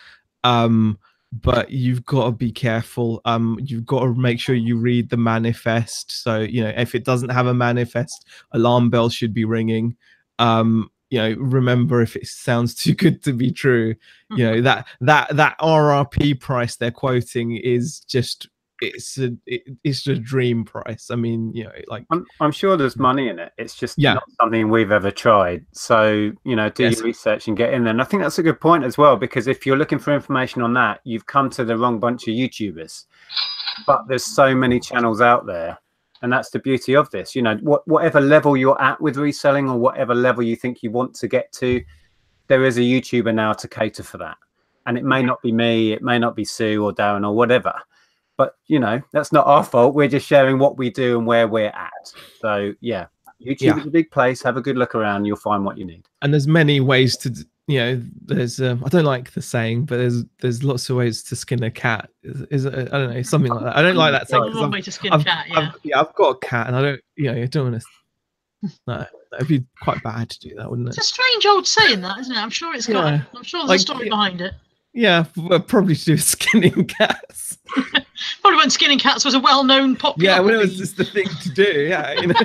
but you've got to be careful. You've got to make sure you read the manifest. So, you know, if it doesn't have a manifest, alarm bells should be ringing. You know, remember, if it sounds too good to be true, you know, that RRP price they're quoting is just, it's a dream price. I mean, you know, like, I'm sure there's money in it. It's just Yeah. not something we've ever tried. So, you know, do Yes. your research and get in there. And I think that's a good point as well, because if you're looking for information on that, you've come to the wrong bunch of YouTubers. But there's so many channels out there. And that's the beauty of this. You know, whatever level you're at with reselling, or whatever level you think you want to get to, there is a YouTuber now to cater for that. And it may not be me, it may not be Sue or Darren or whatever. But, you know, that's not our fault. We're just sharing what we do and where we're at. So, yeah, YouTube is a big place. Have a good look around. You'll find what you need. And there's many ways to, you know, there's, I don't like the saying, but there's lots of ways to skin a cat. Is I don't know, something like that. I don't like that saying. One way to skin a cat, I've got a cat, and I don't, you know, I don't want to. No, that'd be quite bad to do that, wouldn't it? It's a strange old saying, that, isn't it? I'm sure it's got. Yeah. I'm sure there's Like, a story behind it. Yeah, well, probably to do with skinning cats. Probably when skinning cats was a well-known popular. Yeah, when it was just the thing to do. Yeah, you know,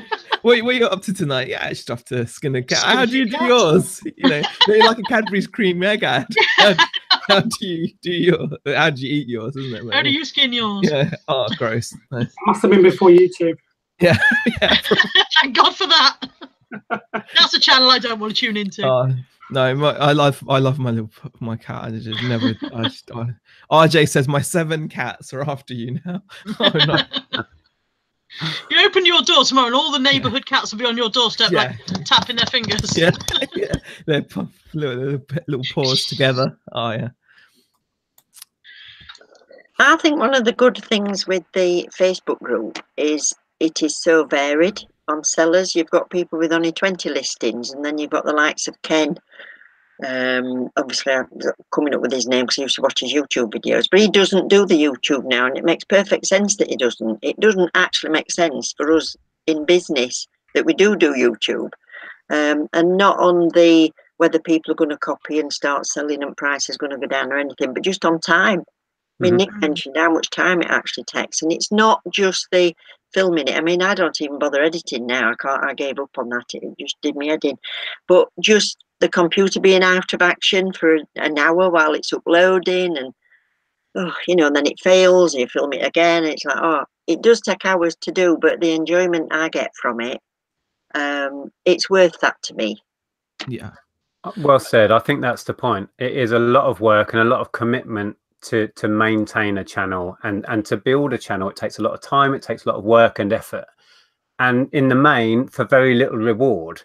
what are you up to tonight? Yeah, I just have to skin a cat. How do you do yours? You know, like a Cadbury's cream egg ad. How do you do your? How do you eat yours? Isn't it? Mate? How do you skin yours? Yeah. Oh, gross. Nice. Must have been before YouTube. Yeah. Yeah. Thank God for that. That's a channel I don't want to tune into. No, I love my cat. I just never. RJ says my 7 cats are after you now. Oh, no. You open your door tomorrow, and all the neighbourhood cats will be on your doorstep, like tapping their fingers. Yeah, yeah. Their little paws together. Oh yeah. I think one of the good things with the Facebook group is it is so varied on sellers. You've got people with only 20 listings, and then you've got the likes of Ken. Obviously, I'm coming up with his name because I used to watch his YouTube videos, but he doesn't do the YouTube now, and it makes perfect sense that he doesn't. It doesn't actually make sense for us in business that we do YouTube, and not on the whether people are going to copy and start selling and price is going to go down or anything, but just on time. I mean, Nick mentioned how much time it actually takes, and it's not just the filming it. I mean, I don't even bother editing now. I gave up on that. It just did me head in. But just the computer being out of action for an hour while it's uploading, and you know, and then it fails, and you film it again. And it's like, it does take hours to do, but the enjoyment I get from it, it's worth that to me. Yeah. Well said. I think that's the point. It is a lot of work and a lot of commitment to maintain a channel, and to build a channel. It takes a lot of time, it takes a lot of work and effort, and in the main for very little reward.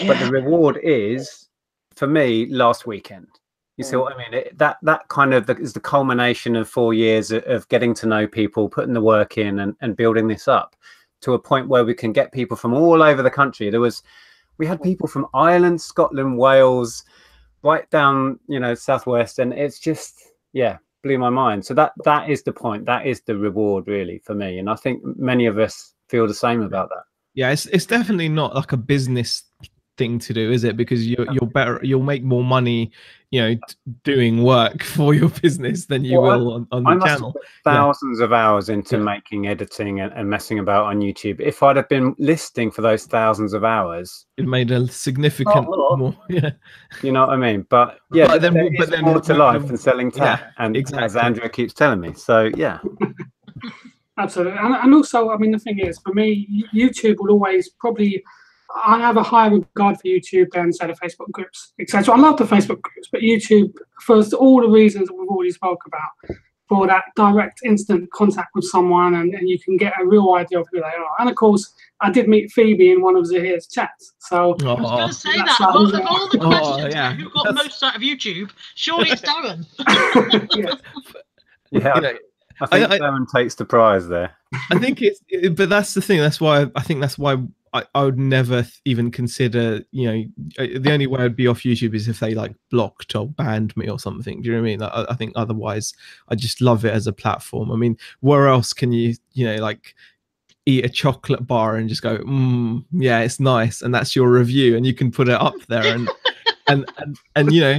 But the reward is, for me, last weekend. You see what I mean? That kind of is the culmination of 4 years of getting to know people, putting the work in, and building this up to a point where we can get people from all over the country. We had people from Ireland, Scotland, Wales, right down, you know, southwest, and it's just, blew my mind. So that is the point. That is the reward, really, for me. And I think many of us feel the same about that. Yeah, it's definitely not like a business thing to do, is it? Because you'll make more money, you know, doing work for your business than you will on the channel. Thousands of hours into making, editing, and messing about on YouTube. If I'd have been listing for those thousands of hours, it made a significant more. Yeah, you know what I mean. But but then more to life than selling tat, and exactly, as Andrea keeps telling me. So absolutely. And also, I mean, the thing is, for me, YouTube will always probably. I have a higher regard for YouTube than, say, the Facebook groups, etc. I love the Facebook groups, but YouTube, for all the reasons that we've already spoke about, for that direct, instant contact with someone, and you can get a real idea of who they are. And of course, I did meet Phoebe in one of Zahir's chats. So I was going to say that of all the questions, who got most out of YouTube, surely it's Darren. I think Darren takes the prize there. I think but that's the thing. That's why I would never even consider, you know, the only way I'd be off YouTube is if they like blocked or banned me or something. Do you know what I mean? I think otherwise I just love it as a platform. I mean, where else can you know, like eat a chocolate bar and just go, yeah, it's nice, and that's your review, and you can put it up there, and you know,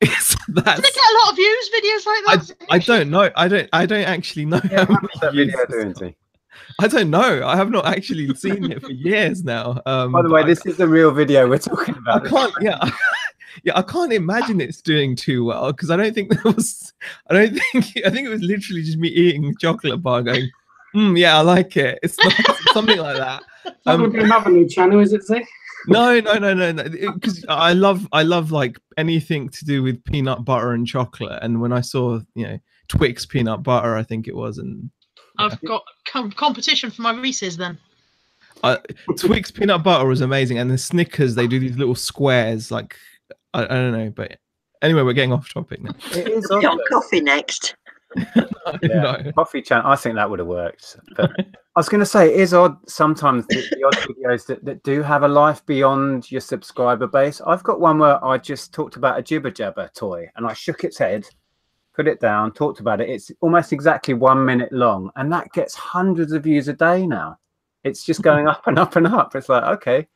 It's, Do they get a lot of views, videos like that? I don't know. I don't actually know how many What's that views video it's doing, got. T? I don't know. I have not actually seen it for years now. By the way, this is the real video we're talking I about. can't. Yeah, yeah. I can't imagine it's doing too well because I don't think there was. I think it was literally just me eating a chocolate bar, going, "Yeah, I like it. It's nice." Something like that. It's not going to be another new channel, is it, Zee? No. Because I love like anything to do with peanut butter and chocolate. And when I saw, Twix peanut butter, I think it was, and I've got competition for my Reese's then. Twix peanut butter was amazing, and the Snickers, they do these little squares. Like I don't know, but anyway, we're getting off topic now. It is We'll be on coffee next. No. Coffee channel. I think that would have worked. But I was going to say, it is odd sometimes the odd videos that do have a life beyond your subscriber base. I've got one where I just talked about a jibber jabber toy, and I shook its head, put it down, talked about it. It's almost exactly 1 minute long, and that gets hundreds of views a day now. It's just going up and up and up. It's like, okay,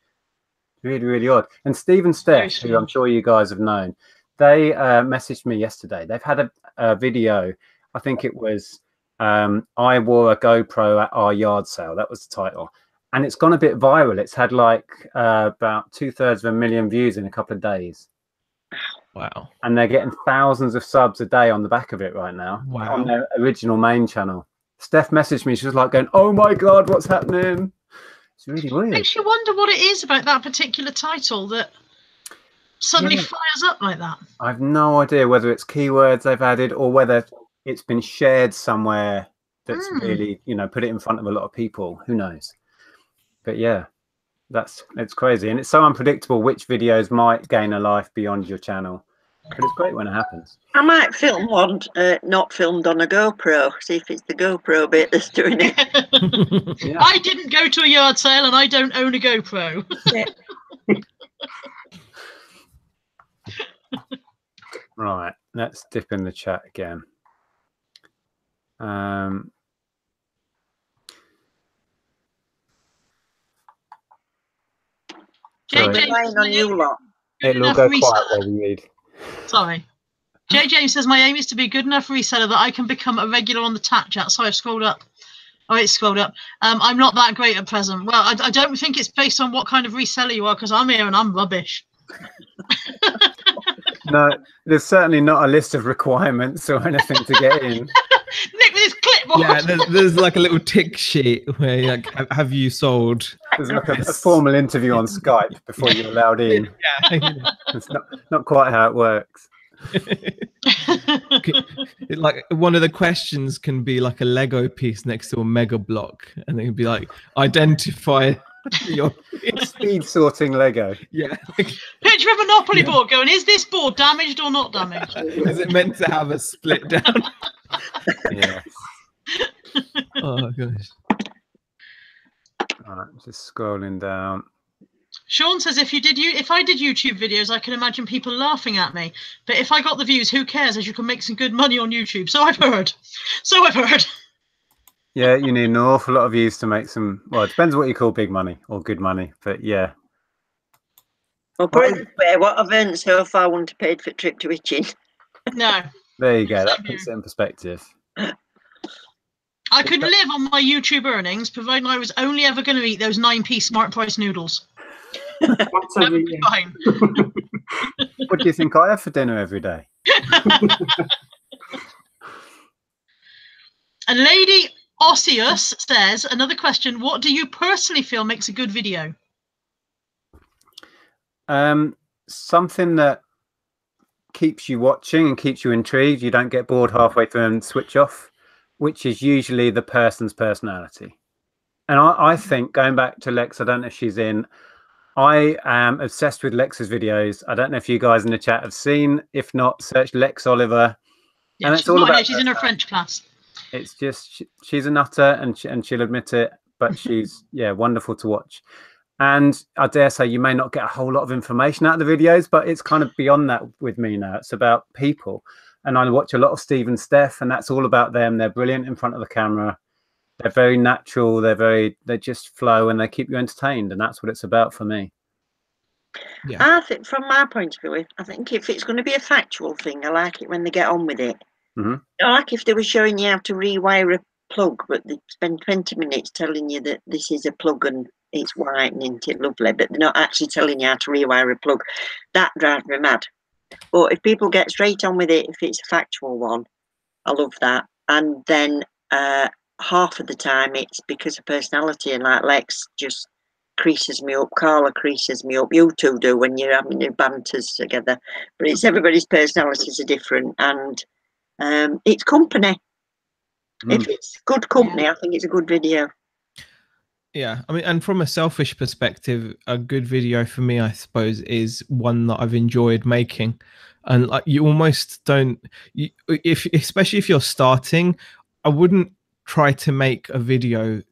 really, really odd. And Steve and Steph, who I'm sure you guys have known, they messaged me yesterday. They've had a video. I think it was I wore a GoPro at our yard sale. That was the title. And it's gone a bit viral. It's had like about 2/3 views in a couple of days. Wow. And they're getting thousands of subs a day on the back of it right now. Wow. On their original main channel. Steph messaged me. She was like going, "Oh my God, what's happening?" It's really weird. Makes you wonder what it is about that particular title that suddenly fires up like that. I've no idea whether it's keywords they've added or whether it's been shared somewhere that's really, put it in front of a lot of people. Who knows? But yeah, it's crazy. And it's so unpredictable which videos might gain a life beyond your channel. But it's great when it happens. I might film one not filmed on a GoPro, see if it's the GoPro bit that's doing it. Yeah. I didn't go to a yard sale and I don't own a GoPro. Right, let's dip in the chat again. Relying on you lot. It'll go quiet while we read. Sorry. J. James says, my aim is to be a good enough reseller that I can become a regular on the tap chat. Sorry, I've scrolled up. Oh, it's scrolled up. I'm not that great at present. Well, I don't think it's based on what kind of reseller you are, because I'm here and I'm rubbish. No, there's certainly not a list of requirements or anything to get in. Nick with his clipboard. Yeah, there's like a little tick sheet where you're like, have you sold? There's like a formal interview on Skype before you're allowed in. Yeah. It's not quite how it works. Like one of the questions can be like a Lego piece next to a mega block, and it can be like, identify your speed sorting Lego. Yeah. Picture of a Monopoly board going, is this board damaged or not damaged? Is it meant to have a split down? Yeah. Oh gosh. All right, just scrolling down. Sean says, if I did YouTube videos, I can imagine people laughing at me. But if I got the views, who cares? As you can make some good money on YouTube. So I've heard. Yeah, you need an awful lot of views to make some. Well, it depends what you call big money or good money. But yeah. Well, put it this way, what I've earned so far wouldn't have paid for a trip to Itching. No. There you go. That puts it in perspective. I could live on my YouTube earnings, providing I was only ever going to eat those 9p Smart Price noodles. That would be fine. What do you think I have for dinner every day? And Lady Osseous says, another question, what do you personally feel makes a good video? Something that keeps you watching and keeps you intrigued. You don't get bored halfway through and switch off, which is usually the person's personality. And I think, going back to Lex, I don't know if she's in, I am obsessed with Lex's videos. I don't know if you guys in the chat have seen. If not, search Lex Oliver. Yeah, and it's all about she's in her French class. It's just she's a nutter, and she'll admit it. But she's wonderful to watch. And I dare say you may not get a whole lot of information out of the videos, but it's kind of beyond that with me now. It's about people. And I watch a lot of Steve and Steph, and that's all about them. They're brilliant in front of the camera. They're very natural. They just flow and they keep you entertained. And that's what it's about for me. Yeah. I think, from my point of view, I think if it's going to be a factual thing, I like it when they get on with it. Mhm. I like if they were showing you how to rewire a plug, but they spend 20 minutes telling you that this is a plug and it's white and isn't it lovely, but they're not actually telling you how to rewire a plug. That drives me mad. But if people get straight on with it, if it's a factual one, I love that. And then half of the time it's because of personality, and like Lex just creases me up, Carla creases me up, you two do when you're having your banters together. But it's everybody's personalities are different, and it's company. If it's good company, I think it's a good video. Yeah, I mean, and from a selfish perspective, a good video for me, I suppose, is one that I've enjoyed making. And like, you almost don't, especially if you're starting, I wouldn't try to make a video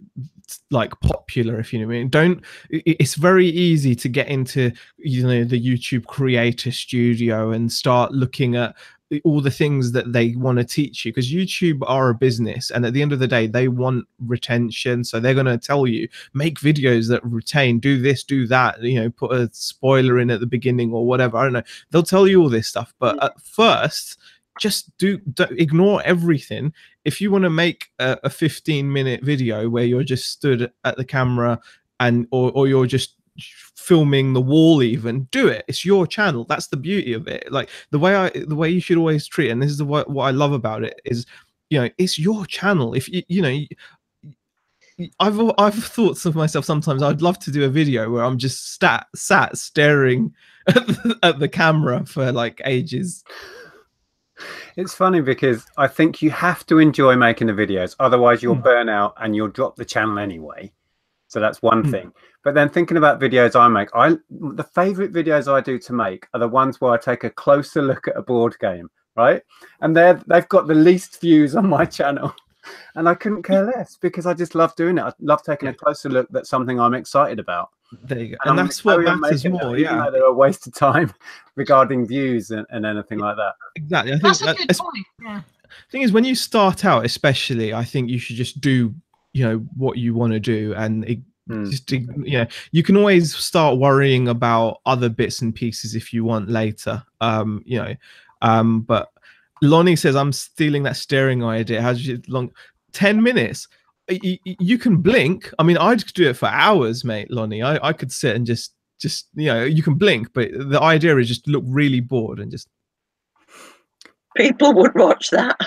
like popular, if you know what I mean. It's very easy to get into, you know, the YouTube creator studio and start looking at all the things that they want to teach you, because YouTube are a business, and at the end of the day they want retention, so they're going to tell you make videos that retain, do this, do that, you know, put a spoiler in at the beginning or whatever, I don't know, they'll tell you all this stuff. But at first, just don't ignore everything. If you want to make a 15-minute video where you're just stood at the camera and or you're just filming the wall, even, do it. It's your channel. That's the beauty of it. Like the way you should always treat it, and this is what I love about it, is, you know, it's your channel. If you know, I've thought to myself sometimes I'd love to do a video where I'm just sat staring at the camera for like ages. It's funny because I think you have to enjoy making the videos, otherwise you'll burn out and you'll drop the channel anyway. So that's one thing. But then thinking about videos I make, the favorite videos I do to make are the ones where I take a closer look at a board game, right? And they've got the least views on my channel. And I couldn't care less, because I just love doing it. I love taking a closer look at something I'm excited about. There you go. And that's what matters more. Even though they're a waste of time regarding views and anything like that. Exactly. I think That's a good point. Yeah. Thing is, when you start out, especially, I think you should just do, you know, what you want to do, and just, you know, you can always start worrying about other bits and pieces if you want later. You know, but Lonnie says, I'm stealing that staring idea. How's you long? 10 minutes. You can blink. I mean, I'd do it for hours, mate, Lonnie. I could sit and just, you know, you can blink, but the idea is just look really bored and just. People would watch that.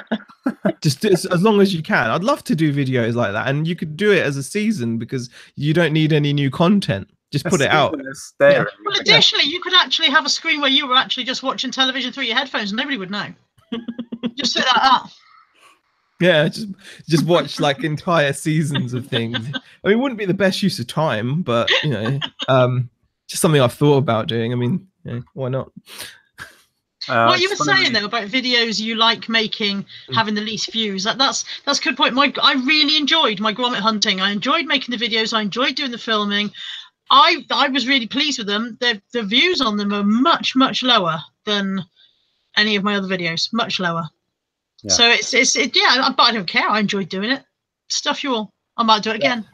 Just as long as you can. I'd love to do videos like that, and you could do it as a season because you don't need any new content. Just put it out. Well, additionally, you could actually have a screen where you were actually just watching television through your headphones, and nobody would know. Just sit like that. Yeah, just watch like entire seasons of things. I mean, it wouldn't be the best use of time, but you know, just something I've thought about doing. I mean, yeah, why not? What you were saying though about videos you like making, having the least views, that's a good point. I really enjoyed my grommet hunting. I enjoyed making the videos. I enjoyed doing the filming. I was really pleased with them. The views on them are much lower than any of my other videos. Much lower. Yeah. So it's yeah, but I don't care. I enjoyed doing it. Stuff you all. I might do it again.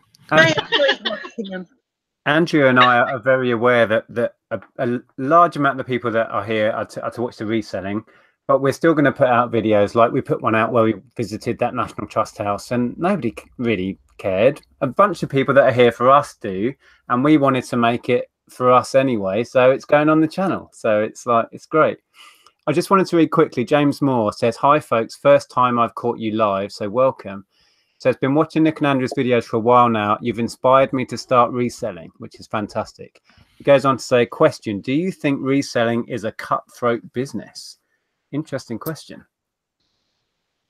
Andrew and I are very aware that a large amount of the people that are here are to watch the reselling, but we're still going to put out videos. Like we put one out where we visited that National Trust House and nobody really cared. A bunch of people that are here for us do, and we wanted to make it for us anyway, so it's going on the channel. So it's great. I just wanted to read quickly. James Moore says, "Hi folks, first time I've caught you live, so welcome." So it's been watching Nick and Andrew's videos for a while now. You've inspired me to start reselling, which is fantastic. He goes on to say, question, do you think reselling is a cutthroat business? Interesting question.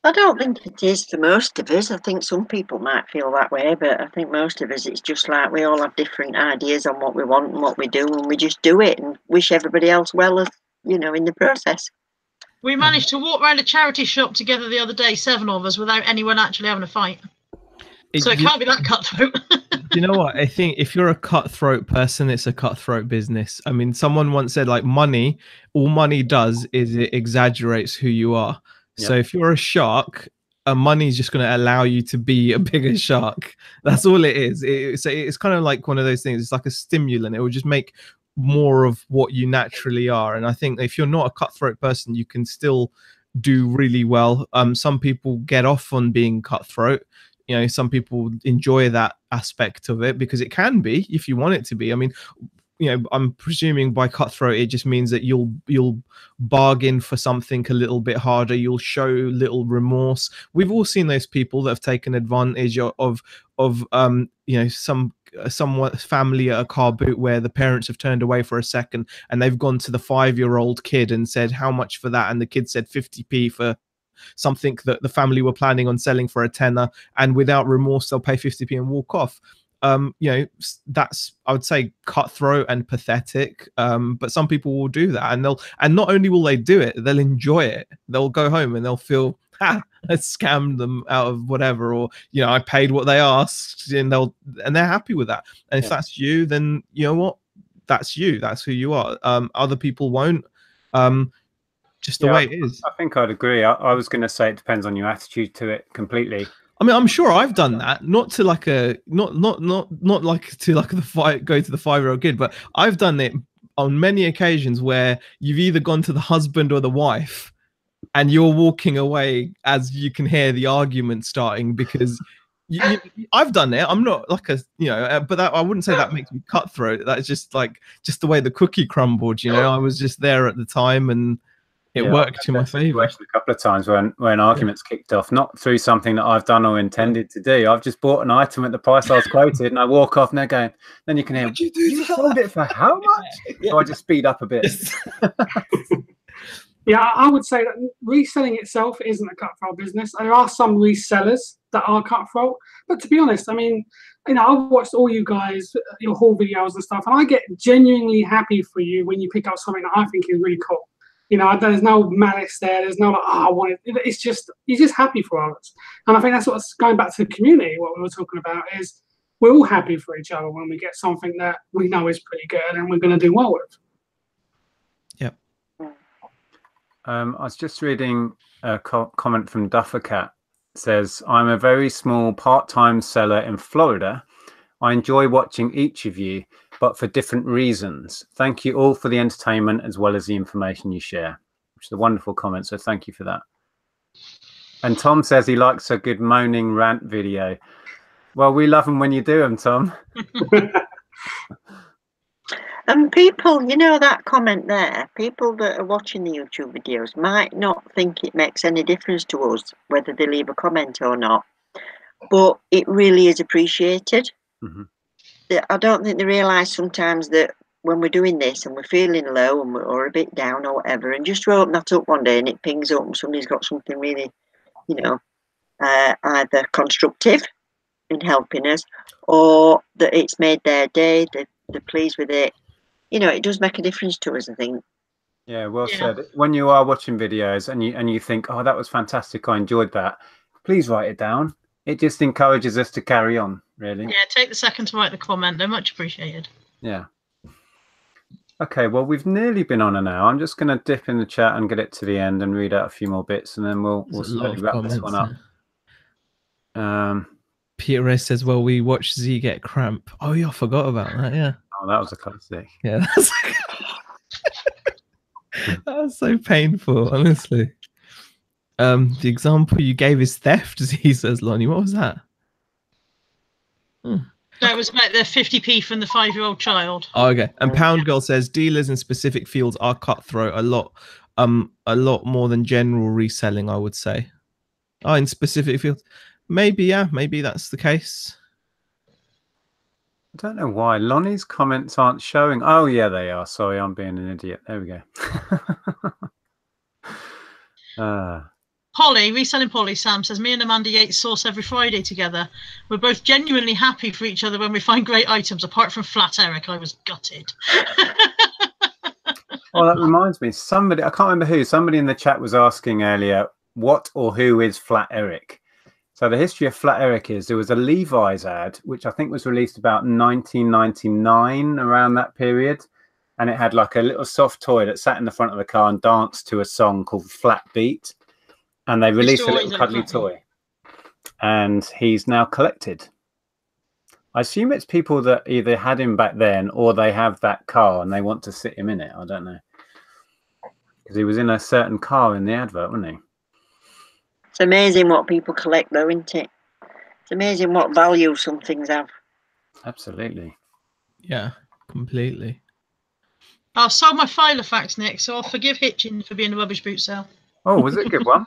I don't think it is for most of us. I think some people might feel that way, but I think most of us, it's just like we all have different ideas on what we want and what we do, and we just do it and wish everybody else well, as you know, in the process. We managed to walk around a charity shop together the other day, 7 of us, without anyone actually having a fight. So it can't be that cutthroat. You know what? I think if you're a cutthroat person, it's a cutthroat business. I mean, someone once said, like, money, all money does is it exaggerates who you are. Yep. So if you're a shark, money is just going to allow you to be a bigger shark. That's all it is. So it's kind of like one of those things. It's like a stimulant. It will just make more of what you naturally are. And I think if you're not a cutthroat person, you can still do really well. Some people get off on being cutthroat. You know, some people enjoy that aspect of it because it can be, if you want it to be. I mean, you know, I'm presuming by cutthroat it just means that you'll bargain for something a little bit harder. You'll show little remorse. We've all seen those people that have taken advantage of you know, somewhat family at a car boot where the parents have turned away for a second and they've gone to the 5-year-old kid and said, how much for that? And the kid said 50p for something that the family were planning on selling for a tenner, and without remorse they'll pay 50p and walk off. You know, that's, I would say, cutthroat and pathetic. But some people will do that, and not only will they do it, they'll enjoy it. They'll go home and they'll feel, I scammed them out of whatever, or, you know, I paid what they asked, and they're happy with that. And if that's you, then you know what, that's you, that's who you are. Other people won't. Just the way it is. I think I'd agree. I was going to say it depends on your attitude to it completely. I mean, I'm sure I've done that, not to like a not like to like go to the 5-year-old kid, but I've done it on many occasions where you've either gone to the husband or the wife, and you're walking away as you can hear the argument starting because I've done it. I'm not like a, you know, but that, I wouldn't say that makes me cutthroat. That's just the way the cookie crumbled. You know, I was just there at the time and it worked to my favor. A couple of times when arguments kicked off, not through something that I've done or intended to do. I've just bought an item at the price I was quoted, and I walk off and they're going, then you can hear, you sold it for how much? So I just speed up a bit. Yeah, I would say that reselling itself isn't a cutthroat business. There are some resellers that are cutthroat, but to be honest, I mean, you know, I've watched all you guys, your haul videos and stuff, and I get genuinely happy for you when you pick up something that I think is really cool. You know, there's no malice there. There's no like, oh, I want it. It's just, you're just happy for others. And I think that's what's going back to the community. What we were talking about is we're all happy for each other when we get something that we know is pretty good and we're going to do well with. Yep. I was just reading a comment from Duffercat. It says, I'm a very small part-time seller in Florida. I enjoy watching each of you, but for different reasons. Thank you all for the entertainment as well as the information you share, which is a wonderful comment. So thank you for that. And Tom says he likes a good moaning rant video. Well, we love them when you do them, Tom. And people, you know, that comment there, people that are watching the YouTube videos might not think it makes any difference to us whether they leave a comment or not, but it really is appreciated. Mm-hmm. I don't think they realise sometimes that when we're doing this and we're feeling low and or a bit down or whatever, and just open that up one day and it pings up and somebody's got something really, you know, either constructive in helping us or that it's made their day, they're pleased with it. You know, it does make a difference to us, I think. Yeah, well said. When you are watching videos and you think, oh, that was fantastic, I enjoyed that, please write it down. It just encourages us to carry on, really. Yeah, take the second to write the comment. They're much appreciated. Yeah. Okay, well, we've nearly been on an hour. I'm just going to dip in the chat and get it to the end and read out a few more bits, and then we'll slowly wrap this one up. Peter says, well, we watched Z get cramp. Oh, yeah, I forgot about that, yeah. Oh, that was a classic. Yeah, that was so painful, honestly. The example you gave is theft, he says, Lonnie. What was that? That was about the 50p from the 5-year-old child. Oh, okay. And Pound Girl says dealers in specific fields are cutthroat a lot more than general reselling, I would say. Oh, in specific fields. Maybe, yeah, maybe that's the case. I don't know why. Lonnie's comments aren't showing. Oh, yeah, they are. Sorry, I'm being an idiot. There we go. Polly, Reselling Polly, Sam says, me and Amanda Yates source every Friday together. We're both genuinely happy for each other when we find great items, apart from Flat Eric. I was gutted. Well, that reminds me. Somebody, I can't remember who, somebody in the chat was asking earlier, what or who is Flat Eric? So the history of Flat Eric is there was a Levi's ad, which I think was released about 1999, around that period. And it had like a little soft toy that sat in the front of the car and danced to a song called Flat Beat. And they released a little cuddly toy. And he's now collected. I assume it's people that either had him back then or they have that car and they want to sit him in it. I don't know. Because he was in a certain car in the advert, wasn't he? It's amazing what people collect, though, isn't it? It's amazing what value some things have. Absolutely. Yeah, completely. I've sold my Filofax, Nick, so I'll forgive Hitchin for being a rubbish boot sale. Oh, was it a good one?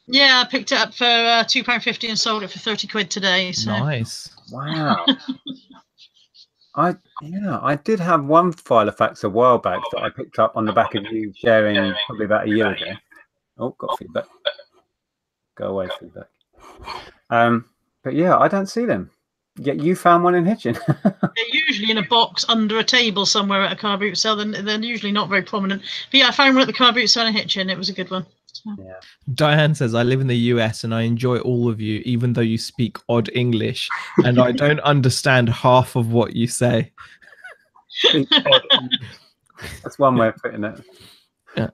Yeah, I picked it up for £2.50 and sold it for 30 quid today. So. Nice. Wow. I did have one Filofax a while back that I picked up on the back of you sharing probably about a year ago. Oh, got feedback. Go away, feedback. But yeah, I don't see them. Yet you found one in Hitchin. They're usually in a box under a table somewhere at a car boot sale. They're usually not very prominent. But yeah, I found one at the car boot sale in Hitchin. It was a good one. So. Yeah. Diane says, I live in the US and I enjoy all of you, even though you speak odd English, and I don't understand half of what you say. That's one way of putting it. Yeah.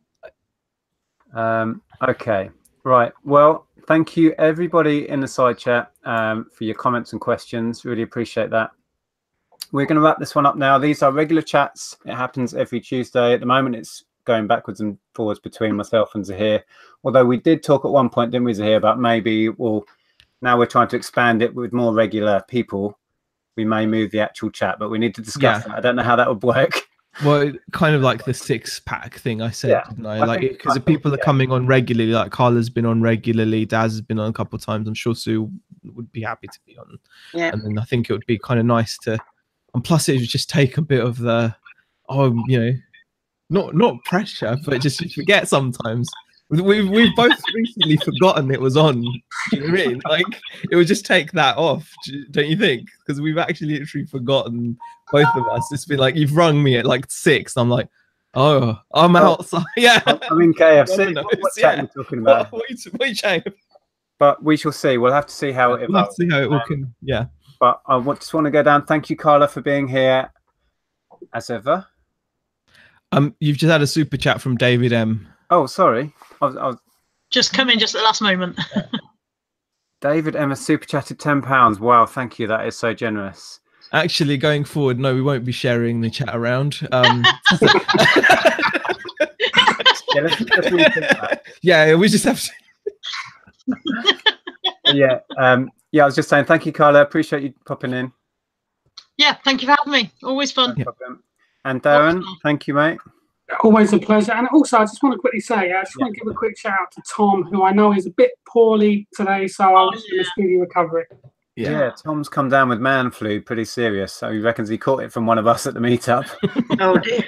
Okay. Right. Well, thank you everybody in the side chat for your comments and questions. Really appreciate that. We're going to wrap this one up now. These are regular chats. It happens every Tuesday. At the moment, it's going backwards and forwards between myself and Zahir. Although we did talk at one point, didn't we, Zahir, about maybe now we're trying to expand it with more regular people. We may move the actual chat, but we need to discuss that. I don't know how that would work. Well, kind of like the 6-pack thing I said, didn't I? Like, because if people are coming on regularly, like Carla's been on regularly, Daz has been on a couple of times. I'm sure Sue would be happy to be on. Yeah. And then I think it would be kind of nice to, and plus it would just take a bit of the, not pressure, but just you forget sometimes. We've both recently forgotten it was on. Do you know what I mean? Like, it would just take that off, don't you think? Because we've actually literally forgotten, both of us. It's been like, you've rung me at like 6. I'm like, oh, I'm outside. Yeah. I'm in KFC. What chat are you talking about? What are you saying? But we shall see. We'll have to see how it evolves. We'll have to see how it all can, yeah. But I just want to go down. Thank you, Carla, for being here as ever. You've just had a super chat from David M. Oh, sorry. I was just come in just at the last moment. David M has super chatted £10. Wow, thank you. That is so generous. Actually, going forward, no, we won't be sharing the chat around. Yeah, we just have to. Yeah, I was just saying thank you, Carla. Appreciate you popping in. Yeah, thank you for having me. Always fun. No problem. And Darren, thank you, mate. Always a pleasure. And also, I just want to quickly say, I just want to give a quick shout out to Tom, who I know is a bit poorly today, so I wish him a speedy recovery. Yeah, Tom's come down with man flu, pretty serious. So he reckons he caught it from one of us at the meetup. Oh dear.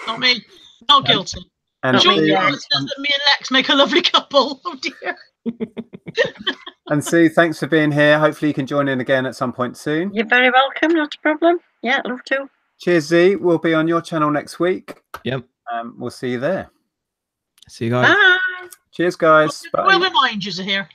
Not me. Not guilty. And Sue, says that me and Lex make a lovely couple. Oh dear. And Sue, thanks for being here. Hopefully you can join in again at some point soon. You're very welcome. Not a problem. Yeah, love to. Cheers, Z. We'll be on your channel next week. Yep. We'll see you there. See you guys. Bye. Cheers, guys. Bye. We'll remind you to here.